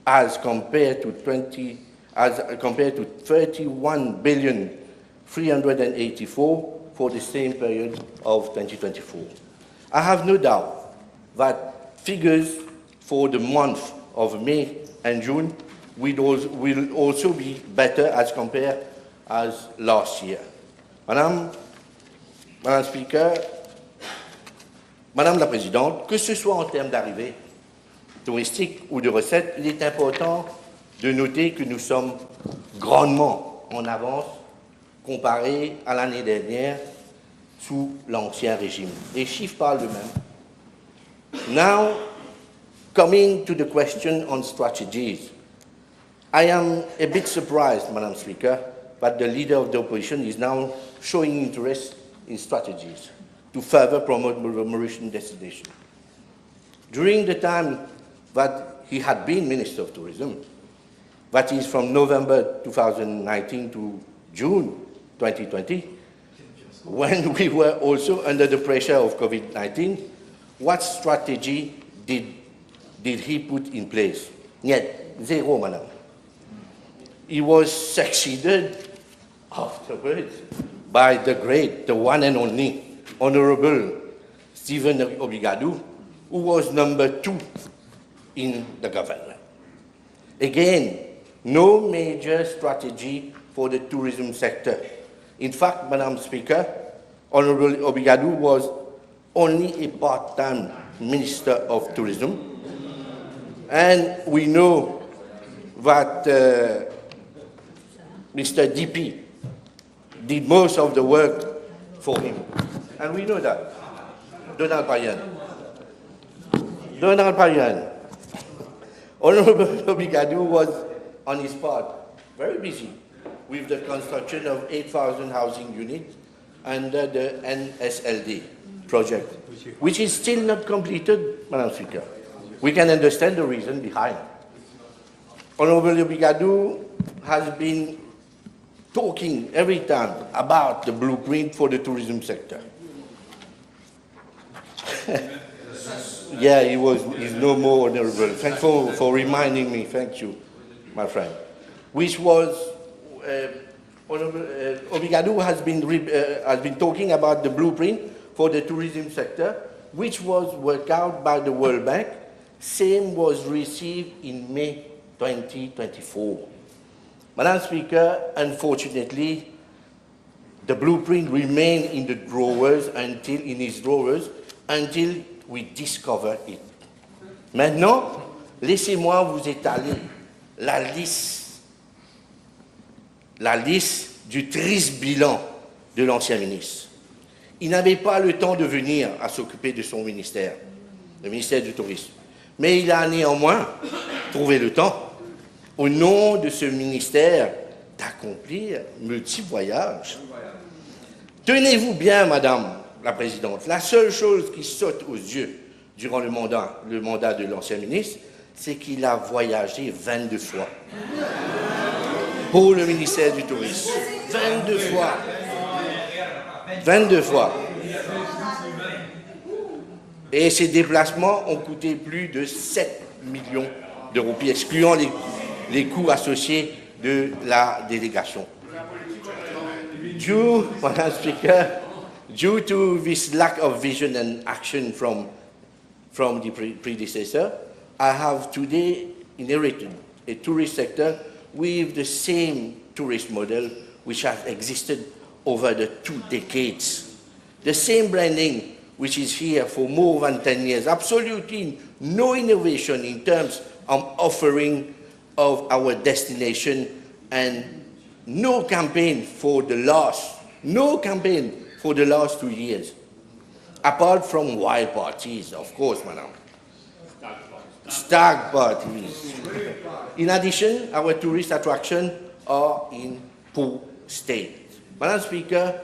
as compared to 31 billion 384 for the same period of 2024. I have no doubt that figures for the month of May and June will also be better as compared as last year. Madame Speaker, Madame la Présidente, que ce soit en termes d'arrivées touristiques ou de recettes, il est important de noter que nous sommes grandement en avance comparé à l'année dernière sous l'ancien régime. Les chiffres parlent d'eux-mêmes. Now, coming to the question on strategies, I am a bit surprised, Madam Speaker, that the leader of the opposition is now showing interest in strategies to further promote the Mauritian destination. During the time that he had been Minister of Tourism, that is from November 2019 to June 2020, when we were also under the pressure of COVID-19, what strategy did he put in place? Yet, zero, madam. He was succeeded afterwards by the great, the one and only, Honorable Stephen Obigadou, who was number 2 in the government. Again, no major strategy for the tourism sector. In fact, Madam Speaker, Honorable Obigadou was only a part-time Minister of Tourism, and we know that Mr. DP did most of the work for him. And we know that. Donald Payan. Honorable Obigadou was, on his part, very busy with the construction of 8,000 housing units under the NSLD project, which is still not completed, Madam Speaker. We can understand the reason behind. Honorable Obigadou has been talking every time about the blueprint for the tourism sector. Yeah, he's no more honorable. Thanks for reminding me. Thank you, my friend. Which was, Obigadou has been talking about the blueprint for the tourism sector, which was worked out by the World Bank. Same was received in May 2024. Madam Speaker, unfortunately, the blueprint remained in his drawers until we discover it. Maintenant, laissez-moi vous étaler la liste du triste bilan de l'ancien ministre. Il n'avait pas le temps de venir à s'occuper de son ministère, le ministère du Tourisme. Mais il a néanmoins trouvé le temps, au nom de ce ministère, d'accomplir multi-voyages. Tenez-vous bien, Madame la Présidente, la seule chose qui saute aux yeux durant le mandat de l'ancien ministre, c'est qu'il a voyagé 22 fois pour le ministère du Tourisme. 22 fois. 22 fois. Et ces déplacements ont coûté plus de 7 millions d'euros, puis excluant les coûts associés de la délégation. Madam Speaker, due to this lack of vision and action from the predecessor, I have today inherited a tourist sector with the same tourist model which has existed over the 2 decades. The same branding which is here for more than 10 years. Absolutely no innovation in terms of offering of our destination, and no campaign for the last 2 years. Apart from wild parties, of course, madam. Stag parties. In addition, our tourist attractions are in poor state. Madam Speaker,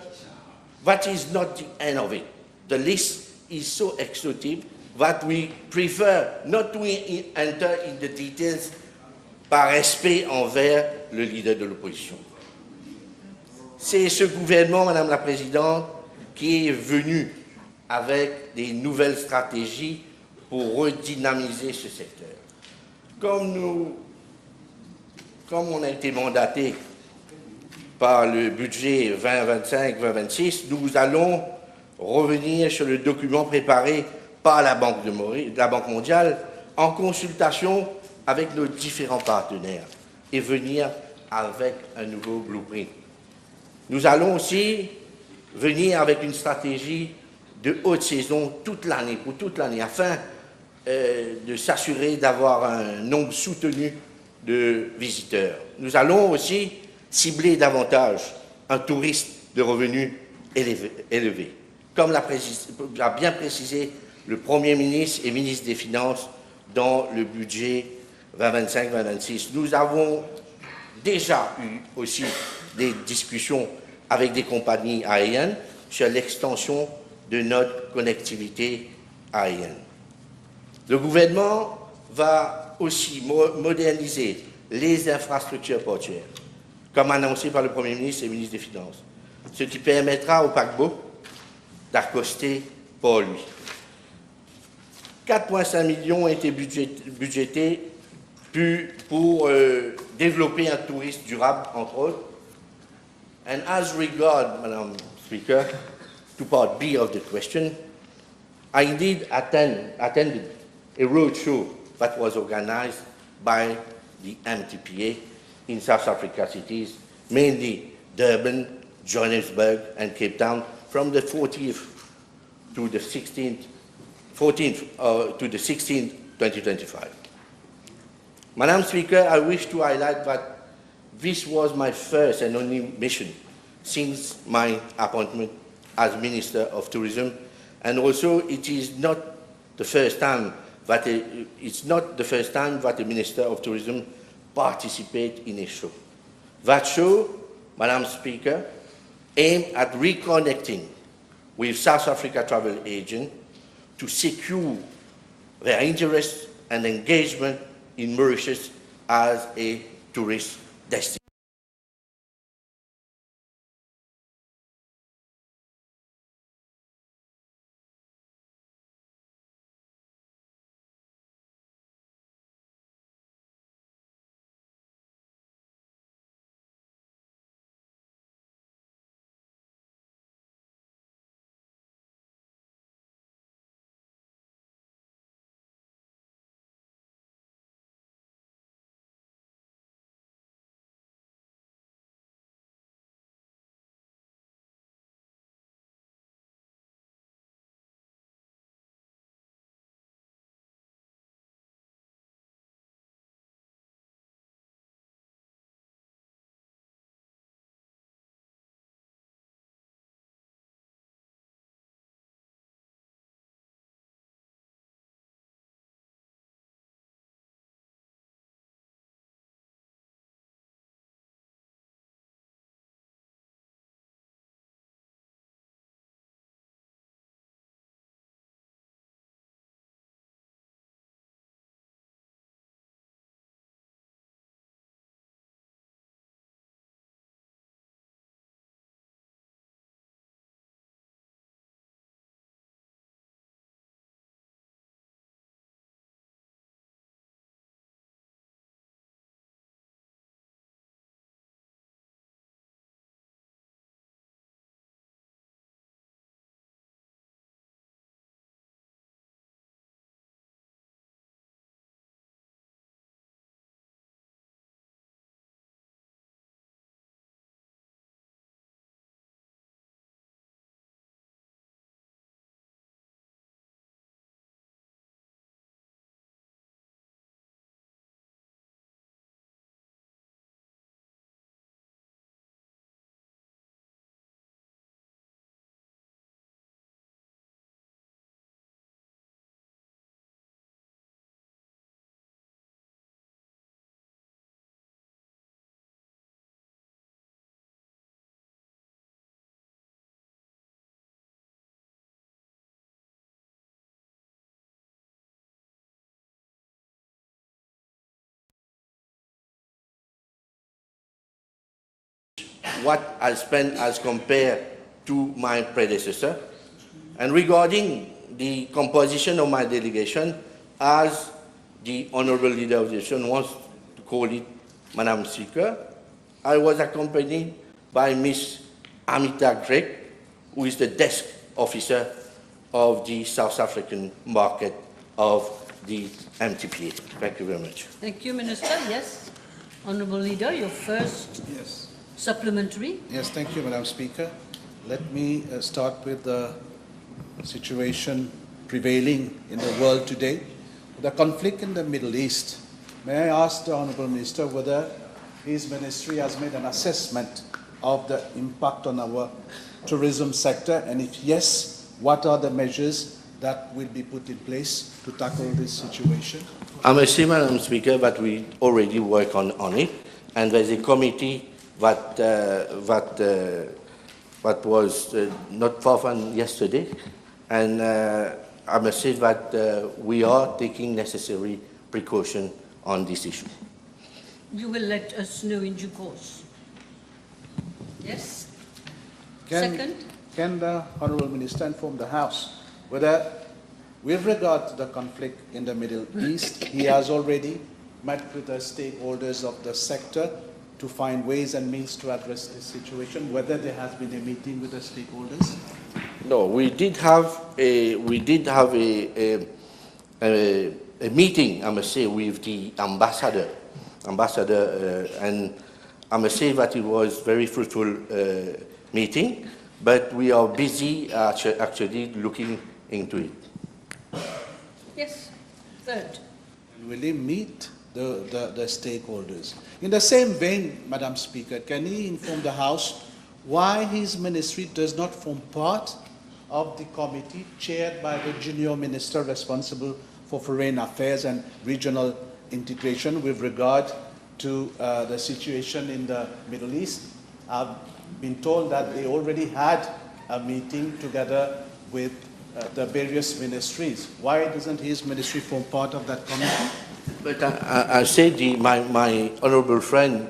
that is not the end of it. The list is so exhaustive that we prefer not to enter in the details par respect envers le leader de l'opposition. C'est ce gouvernement, Madame la Présidente, qui est venu avec des nouvelles stratégies pour redynamiser ce secteur. Comme nous comme on a été mandaté par le budget 2025-2026, nous allons revenir sur le document préparé par la Banque mondiale en consultation avec nos différents partenaires et venir avec un nouveau blueprint. Nous allons aussi venir avec une stratégie de haute saison toute l'année, pour toute l'année, afin de s'assurer d'avoir un nombre soutenu de visiteurs. Nous allons aussi cibler davantage un tourisme de revenus élevés. Comme l'a bien précisé le Premier ministre et ministre des Finances dans le budget 2025-2026. Nous avons déjà eu aussi des discussions avec des compagnies aériennes sur l'extension de notre connectivité aérienne. Le gouvernement va aussi moderniser les infrastructures portuaires, comme annoncé par le Premier ministre et le ministre des Finances, ce qui permettra au paquebot d'accoster pour lui. 4,5 millions ont été budgétés pour développer un tourisme durable, entre autres. And as regard, Madam Speaker, to part B of the question, I indeed attended a roadshow that was organized by the MTPA in South Africa cities, mainly Durban, Johannesburg, and Cape Town, from the 14th to the 16th, 2025. Madam Speaker, I wish to highlight that this was my first and only mission since my appointment as Minister of Tourism, and also it is not the first time that a Minister of Tourism participates in a show. That show, Madam Speaker, aimed at reconnecting with South Africa travel agents to secure their interest and engagement in Mauritius as a tourist destination. What I spent as compared to my predecessor. And regarding the composition of my delegation, as the Honorable Leader of the Nation wants to call it Madam Speaker, I was accompanied by Ms. Amita Gregg, who is the desk officer of the South African market of the MTPA. Thank you very much. Thank you, Minister. Yes. Honourable Leader, your first supplementary. Yes, thank you, Madam Speaker. Let me start with the situation prevailing in the world today, the conflict in the Middle East. May I ask the Honourable Minister whether his ministry has made an assessment of the impact on our tourism sector, and if yes, what are the measures that will be put in place to tackle this situation? I must say, Madam Speaker, that we already work on it, and there's a committee that was not far from yesterday, and I must say that we are taking necessary precaution on this issue. You will let us know in due course. Yes? Can the Honourable Minister inform the House whether, with regard to the conflict in the Middle East, he has already met with the stakeholders of the sector to find ways and means to address this situation, whether there has been a meeting with the stakeholders? No, we did have a meeting, I must say, with the ambassador, and I must say that it was very fruitful meeting, but we are busy actually looking into it. Yes. Third. Will he meet the stakeholders? In the same vein, Madam Speaker, can he inform the House why his ministry does not form part of the committee chaired by the junior minister responsible for foreign affairs and regional integration with regard to the situation in the Middle East? I've been told that they already had a meeting together with the various ministries. Why doesn't his ministry form part of that committee? But I said my honourable friend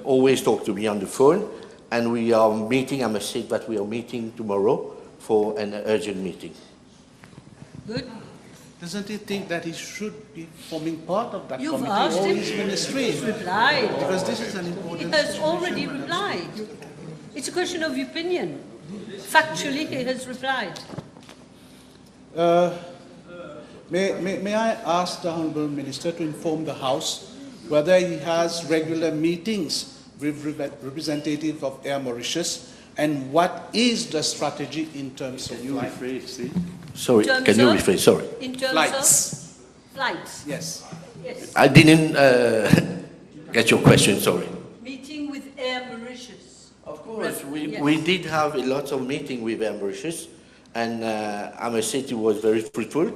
always talks to me on the phone, and we are meeting, I must say that we are meeting tomorrow for an urgent meeting. Good. Doesn't he think that he should be forming part of that You've committee asked or him. his ministry? He's replied. Because this is an important He has situation, already Madam replied. It's a question of opinion. Factually, he has replied. May I ask the Honourable Minister to inform the House whether he has regular meetings with representatives of Air Mauritius, and what is the strategy in terms of flights? Sorry, can you rephrase? Sorry. In terms Flights. of flights. Yes. Yes. I didn't get your question, sorry. Meeting with Air Mauritius. Of course, Yes. we did have a lot of meetings with Air Mauritius, and I must say it was very fruitful,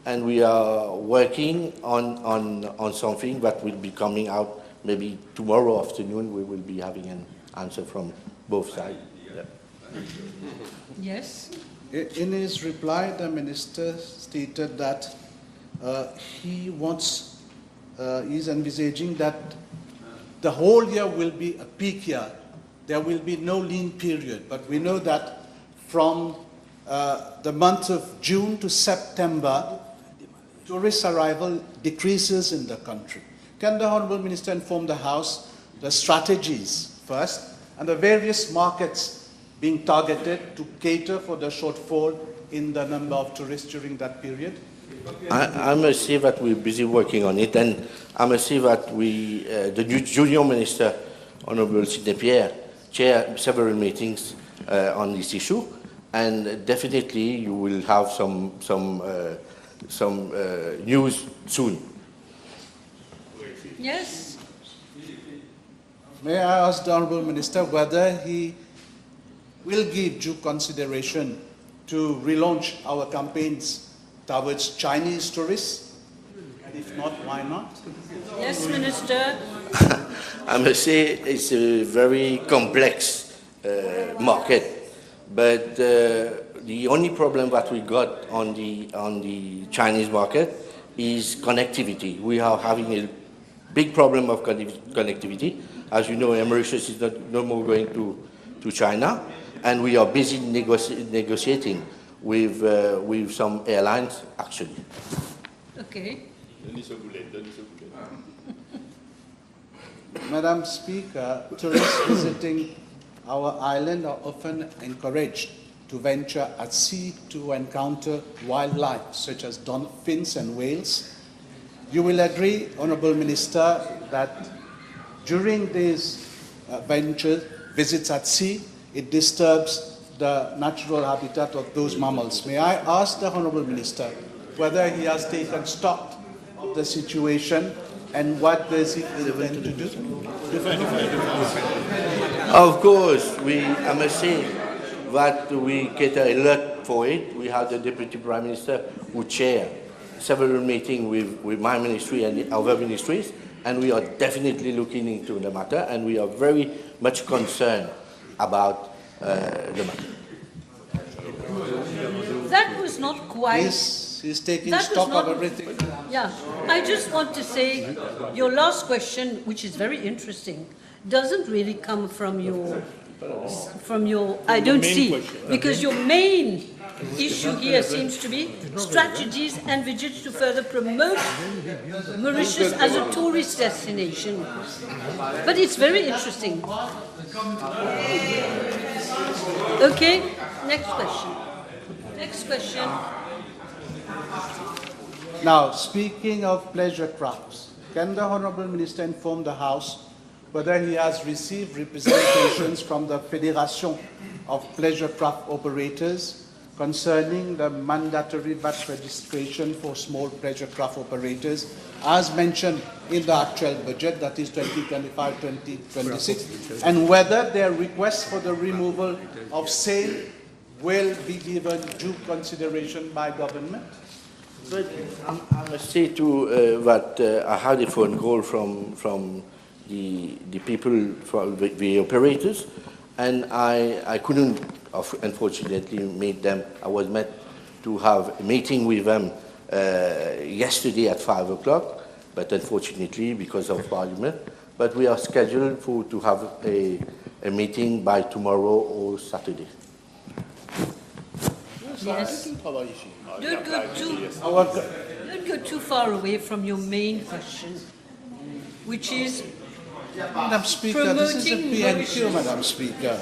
and we are working on something that will be coming out maybe tomorrow afternoon. We will be having an answer from both sides. Yeah. Yes. In his reply, the Minister stated that he's envisaging that the whole year will be a peak year. There will be no lean period, but we know that from the month of June to September, tourist arrival decreases in the country. Can the Honourable Minister inform the House the strategies first and the various markets being targeted to cater for the shortfall in the number of tourists during that period? I must say that we're busy working on it, and I must say that the junior minister, Honourable Sidney Pierre, chaired several meetings on this issue, and definitely you will have some news soon. Yes. May I ask the Honourable Minister whether he will give due consideration to relaunch our campaigns towards Chinese tourists? And if not, why not? Yes, Minister. I must say it's a very complex market, but the only problem that we got on the Chinese market is connectivity. We are having a big problem of connectivity. As you know, Mauritius is no more going to China, and we are busy negotiating with some airlines, actually. Okay. Madam Speaker, tourists visiting our island are often encouraged to venture at sea to encounter wildlife such as dolphins and whales. You will agree, Honourable Minister, that during these visits at sea, it disturbs the natural habitat of those mammals. May I ask the Honourable Minister whether he has taken stock of the situation and what does he intend to do? Of course, I must say that we cater a lot for it. We have the Deputy Prime Minister who chair several meetings with my ministry and the other ministries, and we are definitely looking into the matter, and we are very much concerned about the matter. That was not quite... He's taking stock of everything. Yeah, I just want to say your last question, which is very interesting, doesn't really come from your I don't see, because your main issue here seems to be strategies and visits to further promote Mauritius as a tourist destination. But it's very interesting. Okay, next question. Next question. Now, speaking of pleasure crafts, can the Honourable Minister inform the House whether he has received representations from the Federation of Pleasure Craft Operators concerning the mandatory VAT registration for small pleasure craft operators, as mentioned in the actual budget, that is 2025-2026, and whether their request for the removal of sale will be given due consideration by government? But I must say too that I had a phone call from the people, from the operators, and I couldn't, unfortunately, meet them. I was meant to have a meeting with them yesterday at 5 o'clock, but unfortunately, because of Parliament. But we are scheduled to have a meeting by tomorrow or Saturday. Yes. Don't go too far away from your main question, which is Madam Speaker, this is a PNQ, Madam Speaker.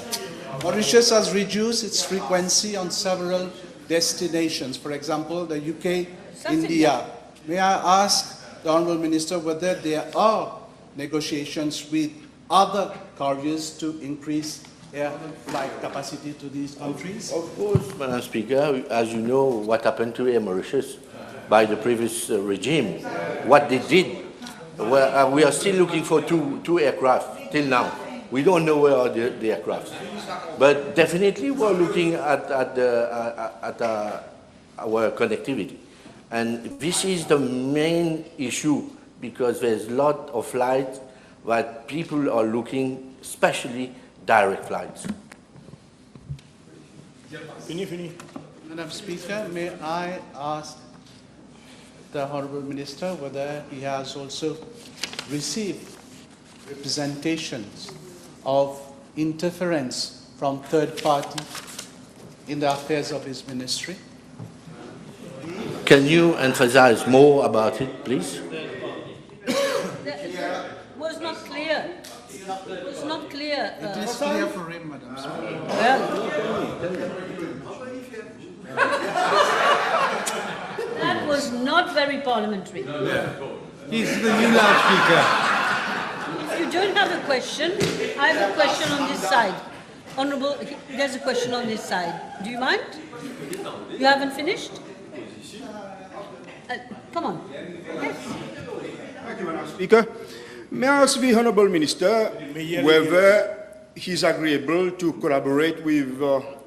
Mauritius has reduced its frequency on several destinations, for example, the UK, India. May I ask the Honourable Minister whether there are negotiations with other carriers to increase air flight capacity to these countries? Of course, Madam Speaker, as you know what happened to Air Mauritius by the previous regime, what they did. Well, we are still looking for two aircraft till now. We don't know where are the aircraft. But definitely we're looking at our connectivity. And this is the main issue, because there's a lot of flights that people are looking, especially direct flights. Fini. Madam Speaker, may I ask the Honourable Minister whether he has also received representations of interference from third party in the affairs of his ministry? Can you emphasize more about it, please? was not clear. Was not clear. It is clear for him, Madam Speaker. Well, that was not very parliamentary. He's the new loudspeaker. If you don't have a question, I have a question on this side. Honourable, there's a question on this side. Do you mind? You haven't finished? Come on. Yes. Thank you, Madam Speaker. May I ask the Honourable Minister whether he's agreeable to collaborate with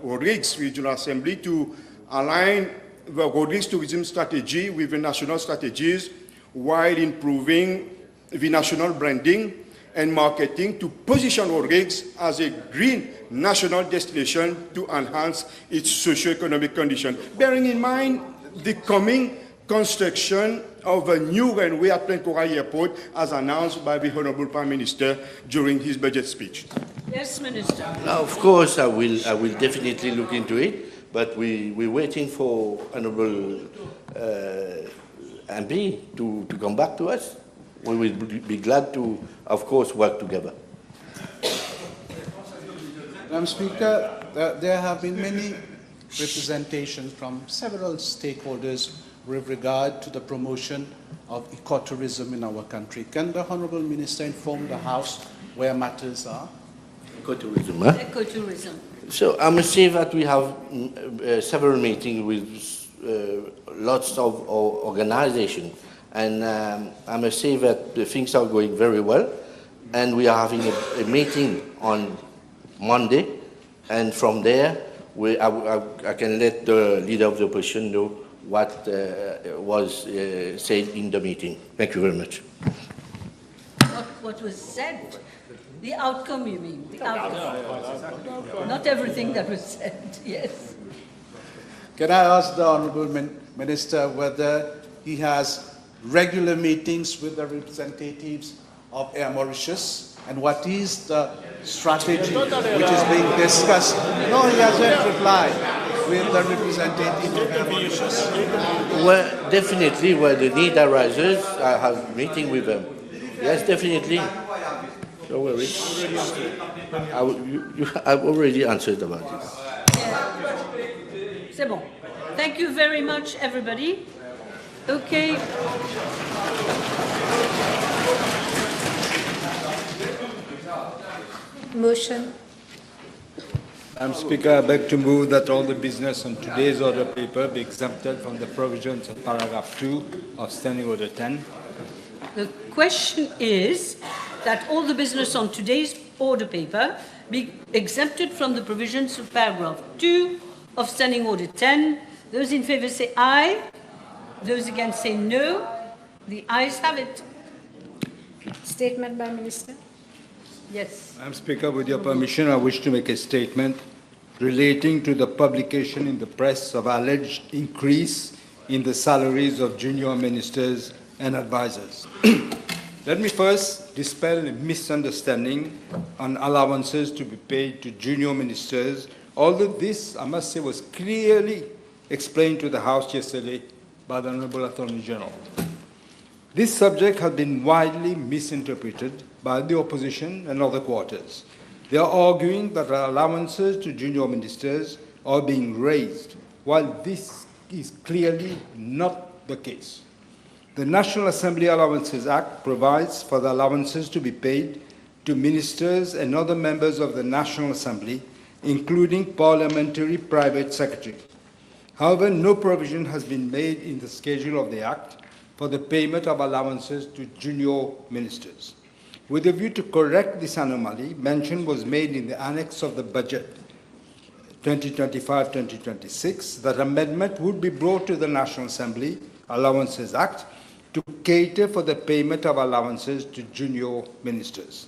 Rodrigues Regional Assembly to align the Rodrigues tourism strategy with the national strategies while improving the national branding and marketing to position Rodrigues as a green national destination to enhance its socio-economic condition, bearing in mind the coming construction of a new runway at Plenkora Airport as announced by the Honourable Prime Minister during his budget speech. Yes, Minister. Now, of course, I will definitely look into it, but we're waiting for Honourable MP to come back to us. we will be glad to, of course, work together. Madam Speaker, there have been many representations from several stakeholders with regard to the promotion of ecotourism in our country. Can the Honourable Minister inform the House where matters are? Ecotourism, huh? Ecotourism. So I must say that we have several meetings with lots of organizations, and I must say that the things are going very well, and we are having a meeting on Monday, and from there I can let the leader of the opposition know what was said in the meeting. Thank you very much. What was said? The outcome, you mean? The outcome. Not everything that was said, yes. Can I ask the Honourable Minister whether he has regular meetings with the representatives of Air Mauritius, and what is the strategy which is being discussed? No, he hasn't replied. With the representative of Air Mauritius. Well, definitely, where the need arises, I have a meeting with them. Yes, definitely. Don't worry. I've already answered about this. C'est bon. Thank you very much, everybody. Okay. Motion. Madam Speaker, I beg to move that all the business on today's order paper be exempted from the provisions of paragraph 2 of Standing Order 10. The question is that all the business on today's order paper be exempted from the provisions of paragraph 2 of Standing Order 10. Those in favour say aye. Those against say no. The ayes have it. Statement by Minister. Yes. Madam Speaker, with your permission, I wish to make a statement relating to the publication in the press of alleged increase in the salaries of junior ministers and advisors. Let me first dispel a misunderstanding on allowances to be paid to junior ministers, although this, I must say, was clearly explained to the House yesterday by the Honourable Attorney General. This subject has been widely misinterpreted by the opposition and other quarters. They are arguing that allowances to junior ministers are being raised, while this is clearly not the case. The National Assembly Allowances Act provides for the allowances to be paid to ministers and other members of the National Assembly, including parliamentary private secretaries. However, no provision has been made in the schedule of the Act for the payment of allowances to junior ministers. With a view to correct this anomaly, mention was made in the annex of the budget 2025-2026 that amendment would be brought to the National Assembly Allowances Act to cater for the payment of allowances to junior ministers.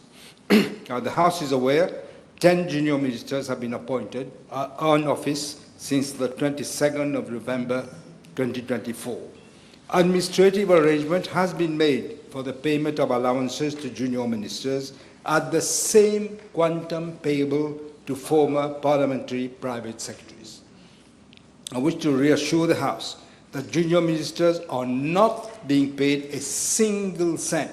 Now, the House is aware 10 junior ministers have been appointed on office since the 22nd of November 2024. Administrative arrangement has been made for the payment of allowances to junior ministers at the same quantum payable to former parliamentary private secretaries. I wish to reassure the House that junior ministers are not being paid a single cent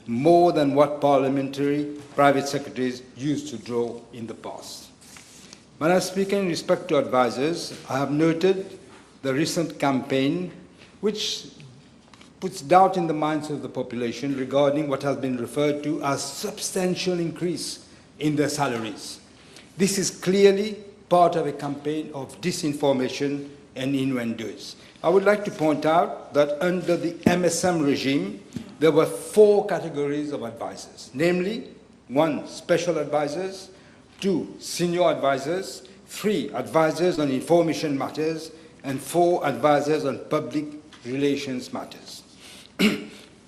more than what parliamentary private secretaries used to draw in the past. Madam Speaker, in respect to advisors, I have noted the recent campaign which puts doubt in the minds of the population regarding what has been referred to as substantial increase in their salaries. This is clearly part of a campaign of disinformation and innuendos. I would like to point out that under the MSM regime, there were 4 categories of advisors, namely 1, special advisors, 2, senior advisors, 3, advisors on information matters, and 4, advisors on public relations matters.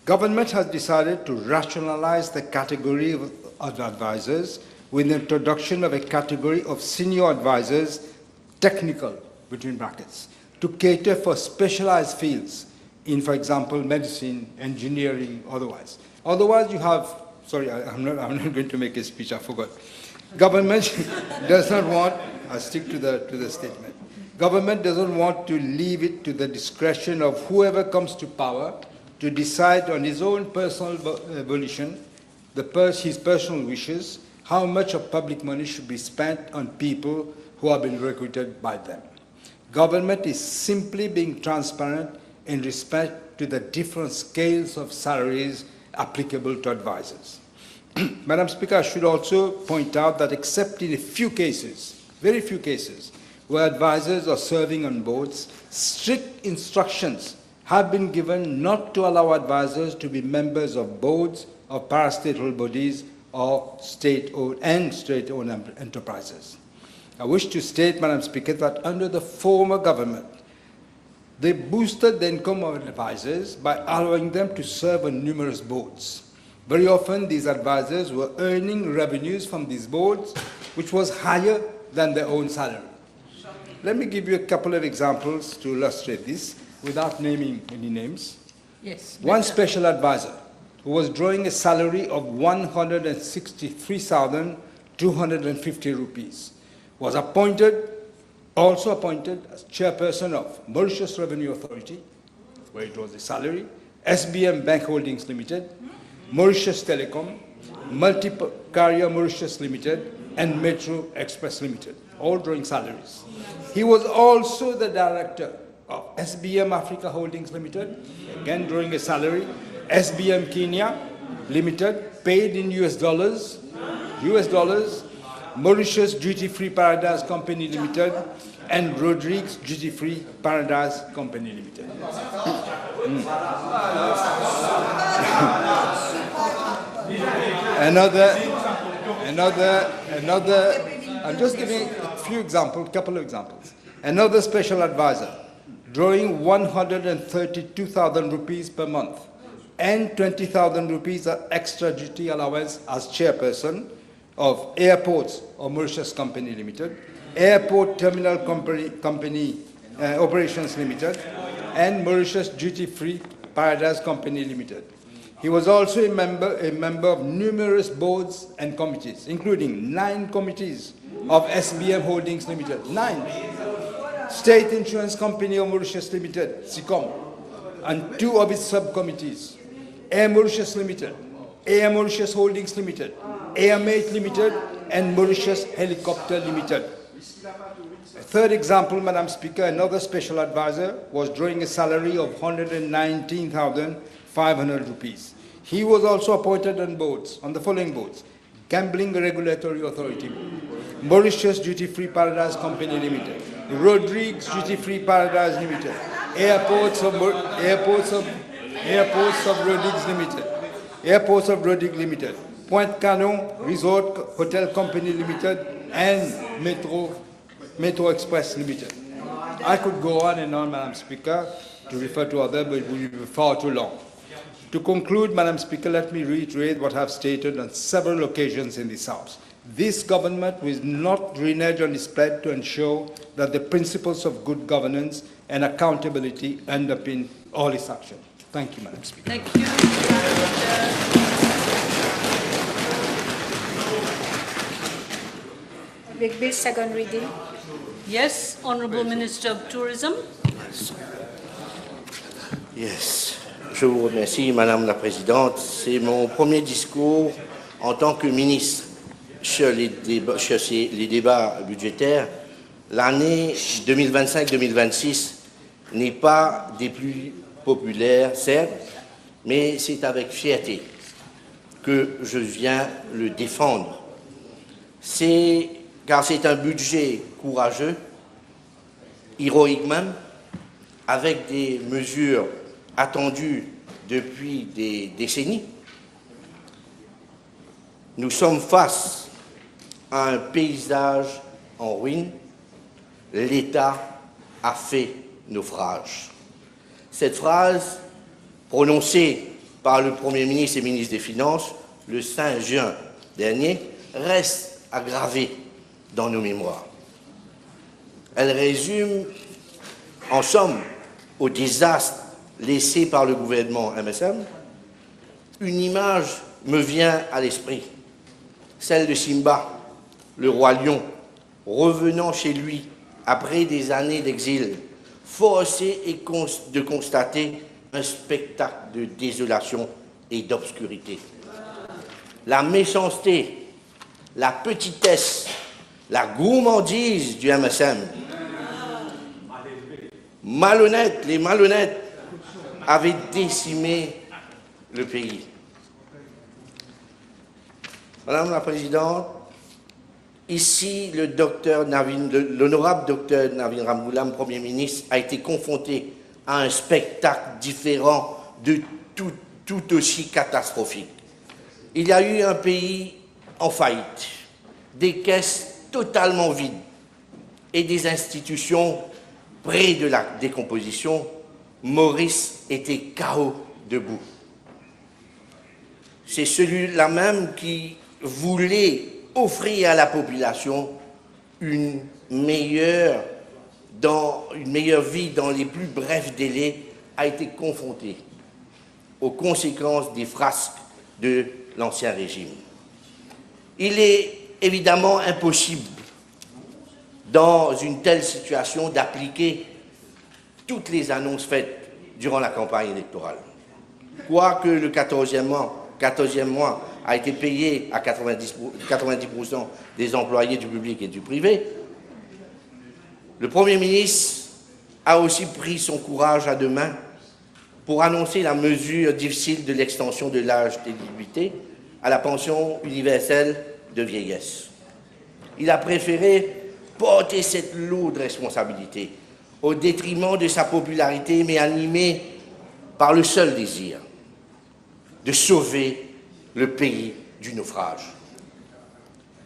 Government has decided to rationalize the category of advisors with the introduction of a category of senior advisors, technical, between brackets, to cater for specialized fields in, for example, medicine, engineering, otherwise. Otherwise, you have, sorry, I'm not going to make a speech, I forgot. Government does not want, I'll stick to the statement. Government doesn't want to leave it to the discretion of whoever comes to power to to decide on his own personal volition, his personal wishes, how much of public money should be spent on people who have been recruited by them. Government is simply being transparent in respect to the different scales of salaries applicable to advisors. Madam Speaker, I should also point out that except in a few cases, very few cases, where advisors are serving on boards, strict instructions have been given not to allow advisors to be members of boards of parastatal bodies or state-owned enterprises. I wish to state, Madam Speaker, that under the former government, they boosted the income of advisors by allowing them to serve on numerous boards. Very often, these advisors were earning revenues from these boards, which was higher than their own salary. Let me give you a couple of examples to illustrate this without naming any names. Yes. One special advisor who was drawing a salary of 163,250 rupees was also appointed as chairperson of Mauritius Revenue Authority, where it was a salary, SBM Bank Holdings Limited, Mauritius Telecom, Multi-Carrier Mauritius Limited, and Metro Express Limited, all drawing salaries. He was also the director of SBM Africa Holdings Limited, again drawing a salary, SBM Kenya Limited, paid in US dollars, Mauritius Duty Free Paradise Company Limited, and Rodrigues Duty Free Paradise Company Limited. I'm just giving a few examples, couple of examples. Another special advisor, drawing 132,000 rupees per month and 20,000 rupees extra duty allowance as chairperson of Airports of Mauritius Company Limited, Airport Terminal Company Operations Limited, and Mauritius Duty Free Paradise Company Limited. He was also a member of numerous boards and committees, including 9 committees of SBM Holdings Limited, 9, State Insurance Company of Mauritius Limited, SICOM, and 2 of its subcommittees, Air Mauritius Limited, Air Mauritius Holdings Limited, Airmate Limited, and Mauritius Helicopter Limited. A third example, Madam Speaker, another special advisor was drawing a salary of 119,500 rupees. He was also appointed on boards, on the following boards: Gambling Regulatory Authority, Mauritius Duty Free Paradise Company Limited, Rodrigues Duty Free Paradise Limited, Airports of Rodrigues Limited, Airports of Rodrigues Limited, Point Canon Resort Hotel Company Limited, and Metro Express Limited. I could go on and on, Madam Speaker, to refer to others, but it would be far too long. To conclude, Madam Speaker, let me reiterate what I have stated on several occasions in this House. This government will not renege on its pledge to ensure that the principles of good governance and accountability underpin all its action. Thank you, Madam Speaker. Thank you. Big Bill, second reading. Yes, Honourable Minister of Tourism. Yes. Je vous remercie, Madame la Présidente. C'est mon premier discours en tant que ministre sur les débats budgétaires. L'année 2025-2026 n'est pas des plus populaires, certes, mais c'est avec fierté que je viens le défendre. Car c'est un budget courageux, héroïque même, avec des mesures attendues depuis des décennies. Nous sommes face à un paysage en ruine. L'État a fait naufrage. Cette phrase, prononcée par le Premier ministre et ministre des Finances le 5 juin dernier, reste aggravée dans nos mémoires. Elle résume, en somme, au désastre laissé par le gouvernement MSM. Une image me vient à l'esprit, celle de Simba, le roi lion, revenant chez lui après des années d'exil, forcé de constater un spectacle de désolation et d'obscurité. La méchanceté, la petitesse, la gourmandise du MSM, les malhonnêtes avaient décimé le pays. Madame la Présidente, ici, l'honorable docteur Navin Ramgoolam, Premier ministre, a été confronté à un spectacle différent de tout aussi catastrophique. Il y a eu un pays en faillite, des caisses totalement vides et des institutions près de la décomposition. Maurice était KO debout. C'est celui-là même qui voulait offrir à la population une meilleure vie dans les plus brefs délais, a été confronté aux conséquences des frasques de l'ancien régime. Il est évidemment impossible, dans une telle situation, d'appliquer toutes les annonces faites durant la campagne électorale. Quoique le 14e mois a été payé à 90% des employés du public et du privé, le Premier ministre a aussi pris son courage à deux mains pour annoncer la mesure difficile de l'extension de l'âge d'éligibilité à la pension universelle de vieillesse. Il a préféré porter cette lourde responsabilité au détriment de sa popularité, mais animé par le seul désir de sauver le pays du naufrage.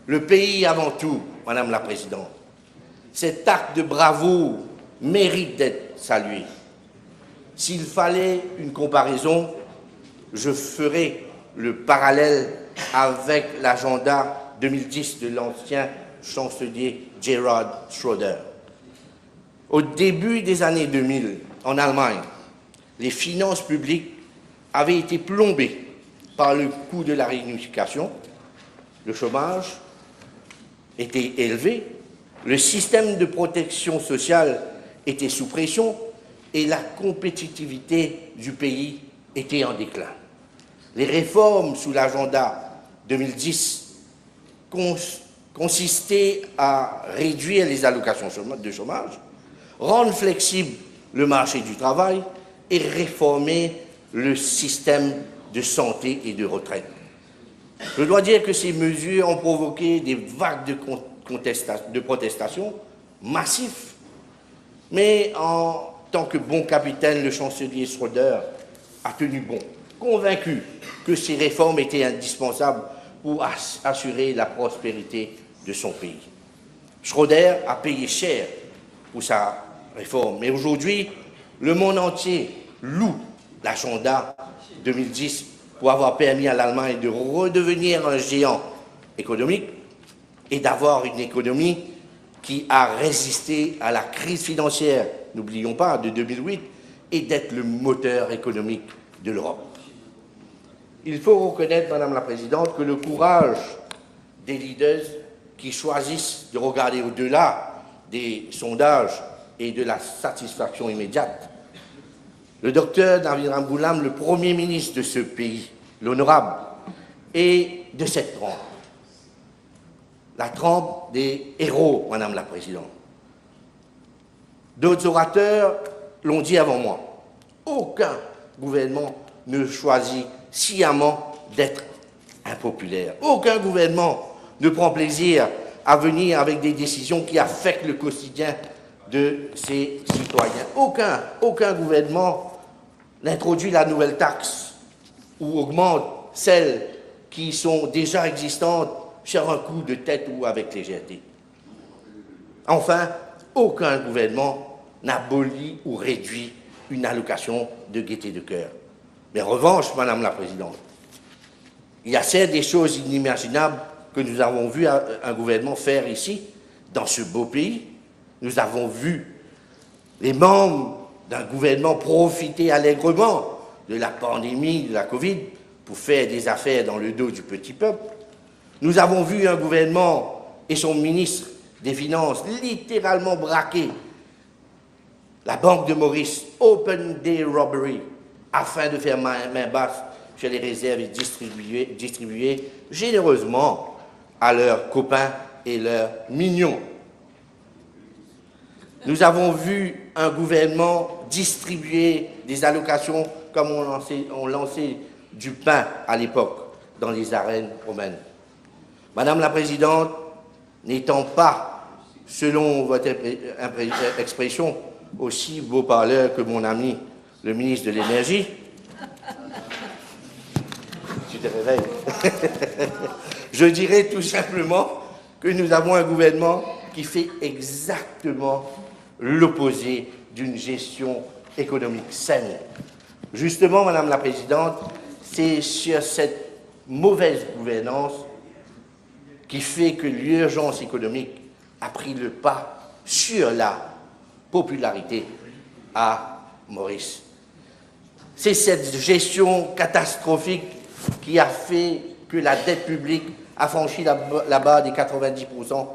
Le pays avant tout, Madame la Présidente. Cet acte de bravoure mérite d'être salué. S'il fallait une comparaison, je ferai le parallèle avec l'agenda 2010 de l'ancien chancelier Gerhard Schröder. Au début des années 2000, en Allemagne, les finances publiques avaient été plombées par le coût de la réunification, le chômage était élevé, le système de protection sociale était sous pression et la compétitivité du pays était en déclin. Les réformes sous l'agenda 2010 consistaient à réduire les allocations de chômage, rendre flexible le marché du travail et réformer le système de santé et de retraite. Je dois dire que ces mesures ont provoqué des vagues de protestations massives, mais en tant que bon capitaine, le chancelier Schröder a tenu bon, convaincu que ces réformes étaient indispensables pour assurer la prospérité de son pays. Schröder a payé cher pour sa réforme, mais aujourd'hui, le monde entier loue l'agenda 2010 pour avoir permis à l'Allemagne de redevenir un géant économique et d'avoir une économie qui a résisté à la crise financière, n'oublions pas, de 2008, et d'être le moteur économique de l'Europe. Il faut reconnaître, Madame la Présidente, que le courage des leaders qui choisissent de regarder au-delà des sondages et de la satisfaction immédiate. Le docteur Navin Ramgoolam, le Premier ministre de ce pays, l'honorable, et de cette trempe. La trempe des héros, Madame la Présidente. D'autres orateurs l'ont dit avant moi. Aucun gouvernement ne choisit sciemment d'être impopulaire. Aucun gouvernement ne prend plaisir à venir avec des décisions qui affectent le quotidien de ses citoyens. Aucun gouvernement n'introduit la nouvelle taxe ou augmente celles qui sont déjà existantes sur un coup de tête ou avec légèreté. Enfin, aucun gouvernement n'abolit ou réduit une allocation de gaieté de cœur. Mais en revanche, Madame la Présidente, il y a certes des choses inimaginables que nous avons vu un gouvernement faire ici, dans ce beau pays. Nous avons vu les membres d'un gouvernement profiter allègrement de la pandémie, de la Covid, pour faire des affaires dans le dos du petit peuple. Nous avons vu un gouvernement et son ministre des Finances littéralement braquer la banque de Maurice, Open Day Robbery, afin de faire main basse sur les réserves et distribuer généreusement à leurs copains et leurs mignons. Nous avons vu un gouvernement distribuer des allocations comme on lançait du pain à l'époque dans les arènes romaines. Madame la Présidente, n'étant pas, selon votre expression, aussi beau parleur que mon ami le ministre de l'Énergie, tu te réveilles, je dirais tout simplement que nous avons un gouvernement qui fait exactement l'opposé d'une gestion économique saine. Justement, Madame la Présidente, c'est sur cette mauvaise gouvernance qui fait que l'urgence économique a pris le pas sur la popularité à Maurice. C'est cette gestion catastrophique qui a fait que la dette publique a franchi la barre des 90%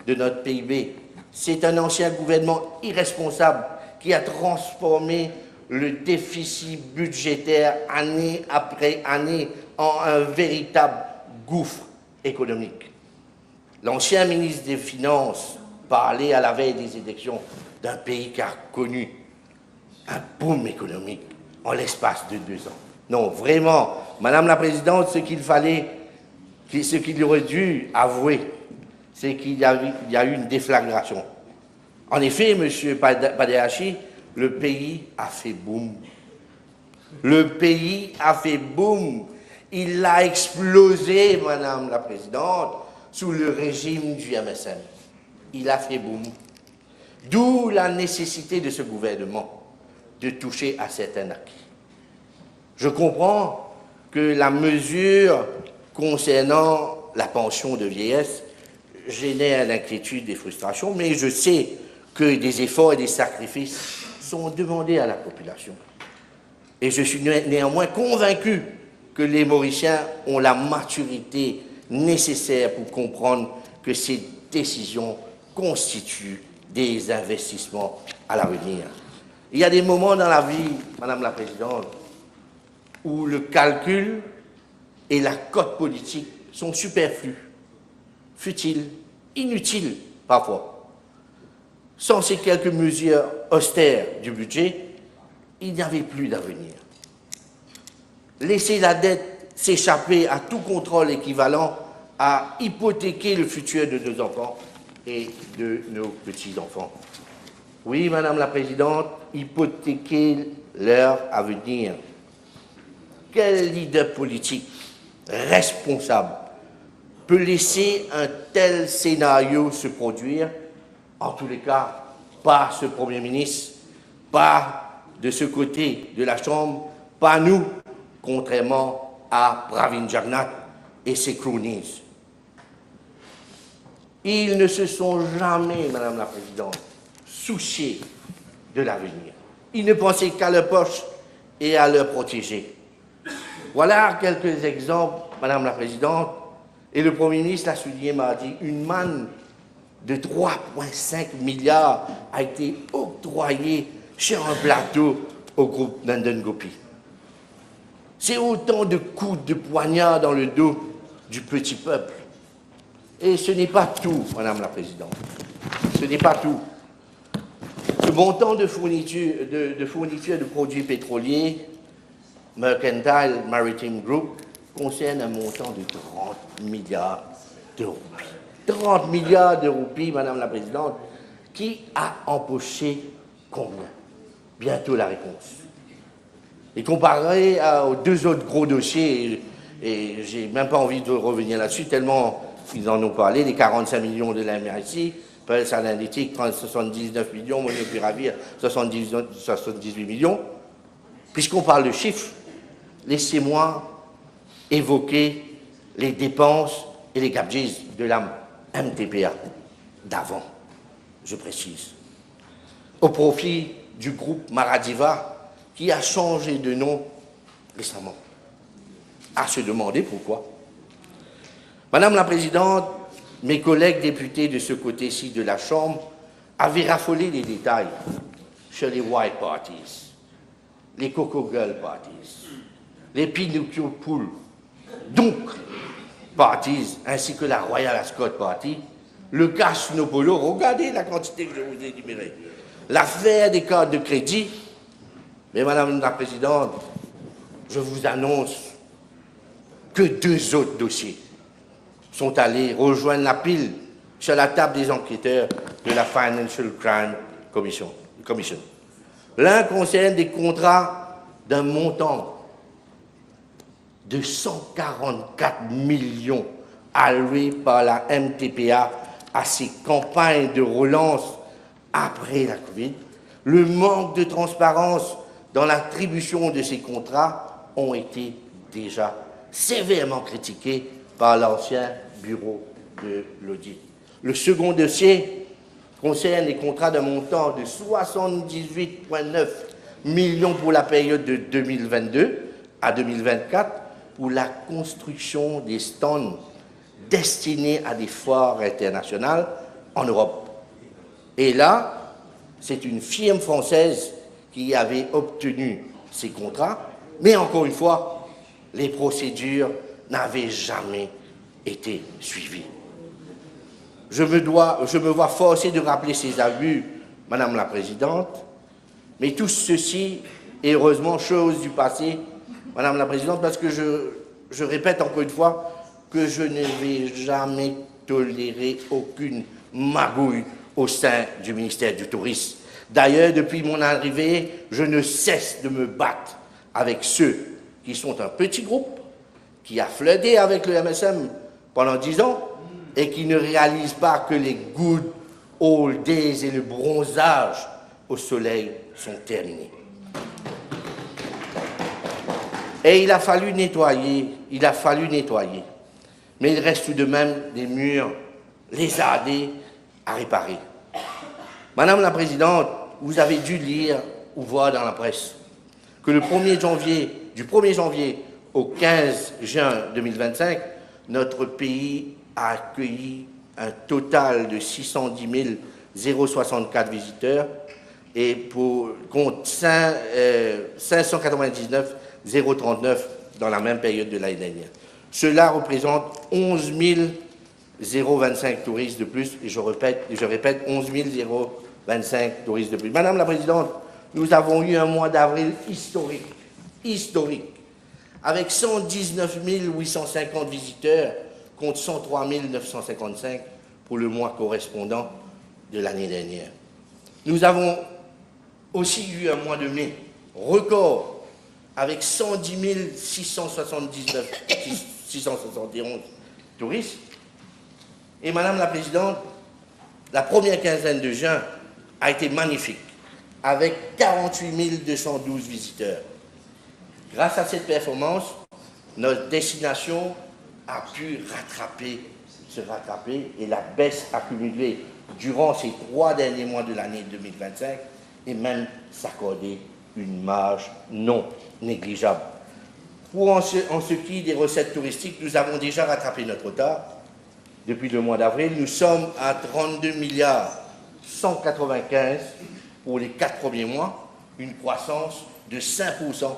de notre PIB. C'est un ancien gouvernement irresponsable qui a transformé le déficit budgétaire année après année en un véritable gouffre économique. L'ancien ministre des Finances parlait à la veille des élections d'un pays qui a connu un boom économique en l'espace de 2 ans. Non, vraiment, Madame la Présidente, ce qu'il aurait dû avouer, c'est qu'il y a eu une déflagration. En effet, M. Padehachi, le pays a fait boom. Le pays a fait boom. Il a explosé, Madame la Présidente, sous le régime du MSN. Il a fait boom. D'où la nécessité de ce gouvernement de toucher à certains acquis. Je comprends que la mesure concernant la pension de vieillesse génère l'inquiétude et frustration, mais je sais que des efforts et des sacrifices sont demandés à la population. Et je suis néanmoins convaincu que les Mauriciens ont la maturité nécessaire pour comprendre que ces décisions constituent des investissements à l'avenir. Il y a des moments dans la vie, Madame la Présidente, où le calcul et la cote politique sont superflus, futiles, inutiles parfois. Sans ces quelques mesures austères du budget, il n'y avait plus d'avenir. Laisser la dette s'échapper à tout contrôle équivalent à hypothéquer le futur de nos enfants et de nos petits-enfants. Oui, Madame la Présidente, hypothéquer leur avenir. Quel leader politique responsable peut laisser un tel scénario se produire? En tous les cas, pas ce Premier ministre, pas de ce côté de la Chambre, pas nous, contrairement à Pravin Jagnat et ses cronies. Ils ne se sont jamais, Madame la Présidente, souciés de l'avenir. Ils ne pensaient qu'à leur poche et à leur protéger. Voilà quelques exemples, Madame la Présidente, et le Premier ministre l'a souligné mardi, une manne de 3,5 milliards a été octroyée sur un plateau au groupe Nandan Gopi. C'est autant de coups de poignard dans le dos du petit peuple. Et ce n'est pas tout, Madame la Présidente. Ce n'est pas tout. Ce montant de fourniture de produits pétroliers, Mercantile Maritime Group, concerne un montant de 30 milliards de roupies. 30 milliards de roupies, Madame la Présidente, qui a empoché combien? Bientôt la réponse. Et comparé aux 2 autres gros dossiers, et j'ai même pas envie de revenir là-dessus, tellement ils en ont parlé, les 45 millions de la MRC, Pearl Analytics, 79 millions, Monopiravir, 78 millions. Puisqu'on parle de chiffres, laissez-moi évoquer les dépenses et les gadgets de la MTPA d'avant, je précise, au profit du groupe Maradiva qui a changé de nom récemment. À se demander pourquoi. Madame la Présidente, mes collègues députés de ce côté-ci de la Chambre avaient raffolé les détails sur les white parties, les Coco Girl Parties, les Pinocchio Pool, donc Parties, ainsi que la Royal Ascot Party, le Casino Polo, regardez la quantité que je vous ai énumérée, l'affaire des cartes de crédit. Mais Madame la Présidente, je vous annonce que 2 autres dossiers sont allés rejoindre la pile sur la table des enquêteurs de la Financial Crime Commission. L'un concerne des contrats d'un montant de 144 millions alloués par la MTPA à ses campagnes de relance après la Covid. Le manque de transparence dans l'attribution de ces contrats ont été déjà sévèrement critiqués par l'ancien bureau de l'audit. Le second dossier concerne les contrats d'un montant de 78,9 millions pour la période de 2022 à 2024 pour la construction des stands destinés à des foires internationales en Europe. Et là, c'est une firme française qui avait obtenu ces contrats, mais encore une fois, les procédures n'avaient jamais été suivies. Je me vois forcé de rappeler ces abus, Madame la Présidente, mais tout ceci est heureusement chose du passé, Madame la Présidente, parce que je répète encore une fois que je ne vais jamais tolérer aucune magouille au sein du ministère du Tourisme. D'ailleurs, depuis mon arrivée, je ne cesse de me battre avec ceux qui sont un petit groupe, qui a flirté avec le MSM pendant 10 ans et qui ne réalisent pas que les good old days et le bronzage au soleil sont terminés. Et il a fallu nettoyer. Mais il reste tout de même des murs lézardés à réparer. Madame la Présidente, vous avez dû lire ou voir dans la presse que du 1er janvier au 15 juin 2025, notre pays a accueilli un total de 610 064 visiteurs et contre 599 039 dans la même période de l'année dernière. Cela représente 11 025 touristes de plus, et je répète 11 025 touristes de plus. Madame la Présidente, nous avons eu un mois d'avril historique, avec 119 850 visiteurs contre 103 955 pour le mois correspondant de l'année dernière. Nous avons aussi eu un mois de mai record avec 110 671 touristes. Et Madame la Présidente, la première quinzaine de juin a été magnifique, avec 48 212 visiteurs. Grâce à cette performance, notre destination a pu se rattraper et la baisse accumulée durant ces 3 derniers mois de l'année 2025 et même s'accorder une marge non négligeable. En ce qui des recettes touristiques, nous avons déjà rattrapé notre retard. Depuis le mois d'avril, nous sommes à 32 milliards 195 pour les 4 premiers mois. Une croissance de 5%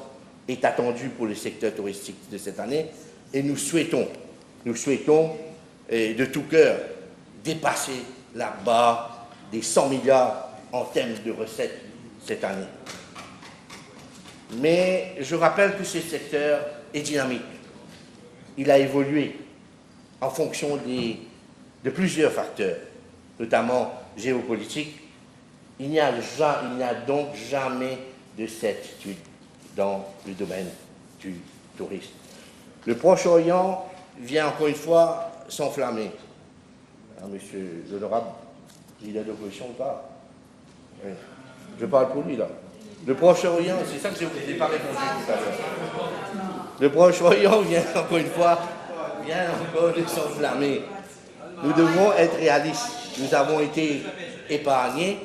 est attendue pour le secteur touristique de cette année et nous souhaitons de tout cœur dépasser la barre des 100 milliards en termes de recettes cette année. Mais je rappelle que ce secteur est dynamique. Il a évolué en fonction de plusieurs facteurs, notamment géopolitiques. Il n'y a donc jamais de certitude dans le domaine du tourisme. Le Proche-Orient vient encore une fois s'enflammer. Monsieur l'honorable, leader d'opposition ou pas? Oui. Je parle pour lui là. Le Proche-Orient, c'est ça que je vous ai pas répondu tout à l'heure. Le Proche-Orient vient encore une fois, de s'enflammer. Nous devons être réalistes. Nous avons été épargnés.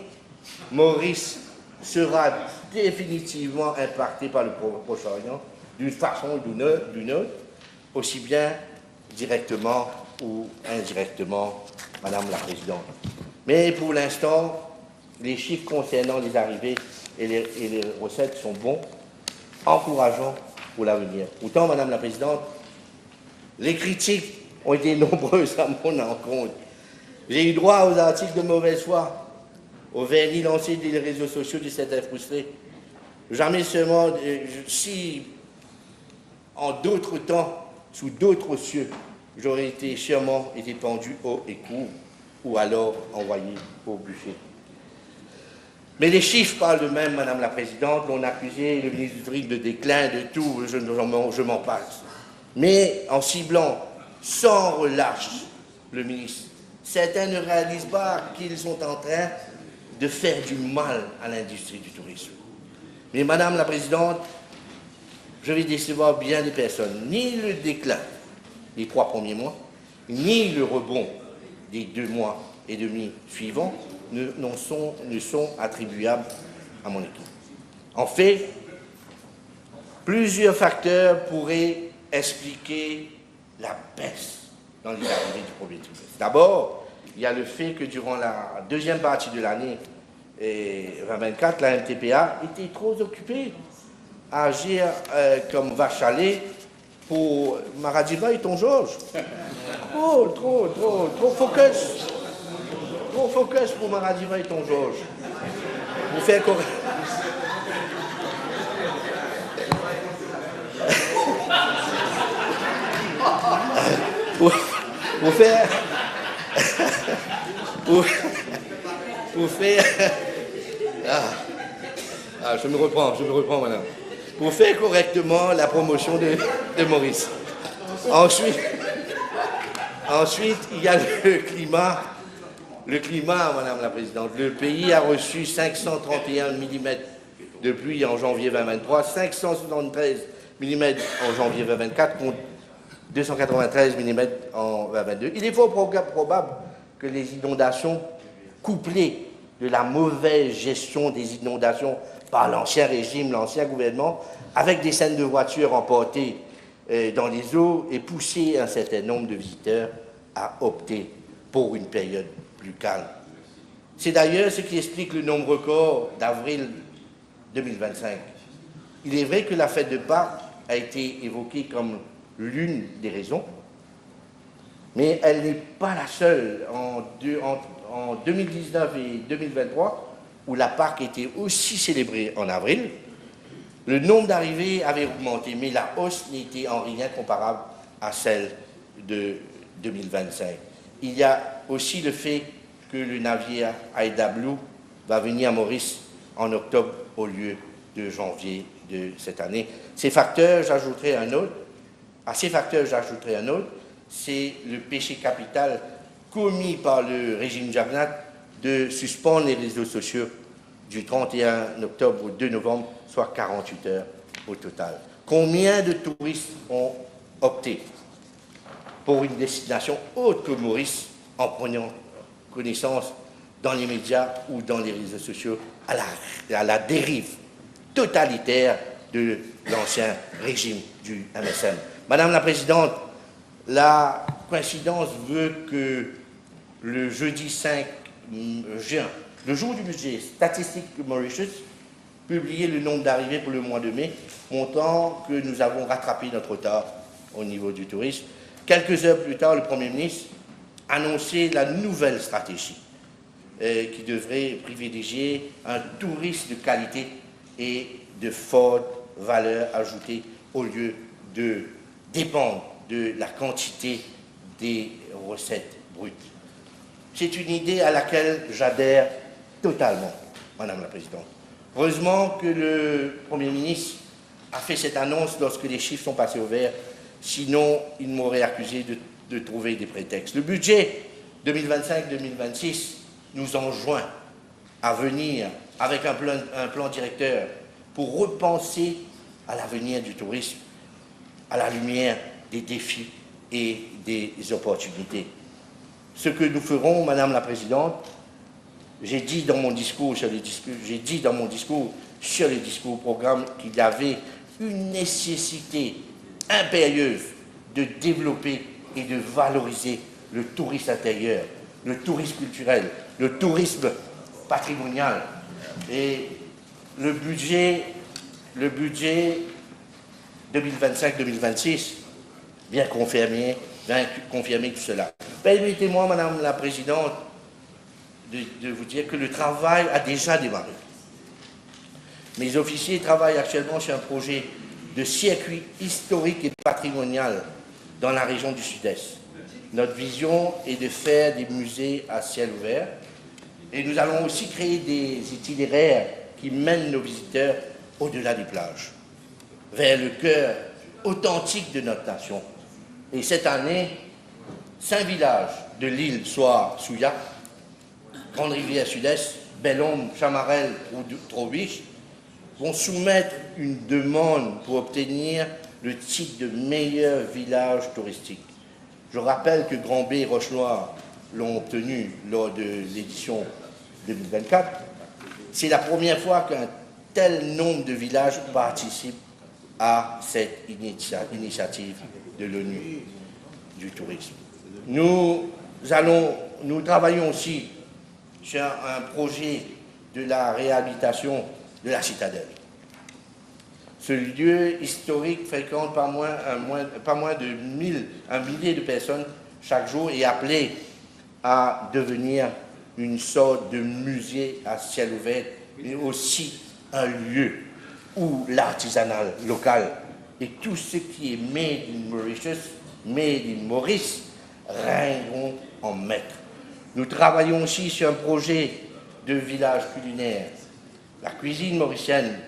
Maurice sera définitivement impacté par le Proche-Orient d'une façon ou d'une autre, aussi bien directement ou indirectement, Madame la Présidente. Mais pour l'instant, les chiffres concernant les arrivées et les recettes sont bons encourageant pour l'avenir. Pourtant, Madame la Présidente, les critiques ont été nombreuses à mon encontre. J'ai eu droit aux articles de mauvaise foi, aux vernis lancés des réseaux sociaux de certains frustrés. Jamais seulement, si en d'autres temps, sous d'autres cieux, j'aurais été chèrement été pendu haut et court, ou alors envoyé au bûcher. Mais les chiffres parlent d'eux-mêmes, Madame la Présidente. On accusait le ministre du Tourisme de déclin, de tout, je m'en passe. Mais en ciblant sans relâche le ministre, certains ne réalisent pas qu'ils sont en train de faire du mal à l'industrie du tourisme. Mais Madame la Présidente, je vais décevoir bien des personnes. Ni le déclin des 3 premiers mois, ni le rebond des 2 mois et demi suivants ne sont attribuables à mon équipe. En fait, plusieurs facteurs pourraient expliquer la baisse dans les arrivées du premier trimestre. D'abord, il y a le fait que durant la deuxième partie de l'année 2024, la MTPA était trop occupée à agir comme vache à lait pour Maradiva et Ton Georges. Trop focus. Trop focus pour Maradiva et Ton Georges. Vous faire correct. Pour faire. Je me reprends, madame. Pour faire correctement la promotion de Maurice. Ensuite, il y a le climat. Le climat, Madame la Présidente. Le pays a reçu 531 mm de pluie en janvier 2023, 573 mm en janvier 2024, contre 293 mm en 2022. Il est fort probable que les inondations, couplées de la mauvaise gestion des inondations par l'ancien régime, l'ancien gouvernement, avec des scènes de voitures emportées dans les eaux, aient poussé un certain nombre de visiteurs à opter pour une période plus calme. C'est d'ailleurs ce qui explique le nombre record d'avril 2025. Il est vrai que la fête de Pâques a été évoquée comme l'une des raisons, mais elle n'est pas la seule. En 2019 et 2023, où la Pâques était aussi célébrée en avril, le nombre d'arrivées avait augmenté, mais la hausse n'était en rien comparable à celle de 2025. Il y a aussi le fait que le navire Aida Blue va venir à Maurice en octobre au lieu de janvier de cette année. Ces facteurs, j'ajouterai un autre. À ces facteurs, j'ajouterai un autre, c'est le péché capital commis par le régime Jagnat de suspendre les réseaux sociaux du 31 octobre au 2 novembre, soit 48 heures au total. Combien de touristes ont opté pour une destination autre que Maurice en prenant connaissance dans les médias ou dans les réseaux sociaux à la dérive totalitaire de l'ancien régime du MSN. Madame la Présidente, la coïncidence veut que le jeudi 5 juin, le jour du budget statistique de Mauritius, publiait le nombre d'arrivées pour le mois de mai, montrant que nous avons rattrapé notre retard au niveau du tourisme. Quelques heures plus tard, le Premier ministre annonçait la nouvelle stratégie qui devrait privilégier un tourisme de qualité et de forte valeur ajoutée au lieu de dépendre de la quantité des recettes brutes. C'est une idée à laquelle j'adhère totalement, Madame la Présidente. Heureusement que le Premier ministre a fait cette annonce lorsque les chiffres sont passés au vert, sinon il m'aurait accusé de trouver des prétextes. Le budget 2025-2026 nous enjoint à venir avec un plan directeur pour repenser à l'avenir du tourisme, à la lumière des défis et des opportunités. Ce que nous ferons, Madame la Présidente, j'ai dit dans mon discours sur les discours programme qu'il y avait une nécessité impérieuse de développer et de valoriser le tourisme intérieur, le tourisme culturel, le tourisme patrimonial. Et le budget 2025-2026 vient confirmer tout cela. Permettez-moi, Madame la Présidente, de vous dire que le travail a déjà démarré. Mes officiers travaillent actuellement sur un projet de circuit historique et patrimonial dans la région du Sud-Est. Notre vision est de faire des musées à ciel ouvert et nous allons aussi créer des itinéraires qui mènent nos visiteurs au-delà des plages, vers le cœur authentique de notre nation. Et cette année, 5 villages de l'île, soit Souillac, Grande-Rivière Sud-Est, Belle-Ombre, Chamarel ou Trobiche, vont soumettre une demande pour obtenir le titre de meilleur village touristique. Je rappelle que Grand-B et Roche-Noire l'ont obtenu lors de l'édition 2024. C'est la première fois qu'un tel nombre de villages participent à cette initiative de l'ONU du tourisme. Nous travaillons aussi sur un projet de la réhabilitation de la citadelle. Ce lieu historique fréquente pas moins de 1 millier de personnes chaque jour et est appelé à devenir une sorte de musée à ciel ouvert, mais aussi un lieu où l'artisanat local et tout ce qui est made in Mauritius, made in Maurice, règneront en maître. Nous travaillons aussi sur un projet de village culinaire. La cuisine mauricienne,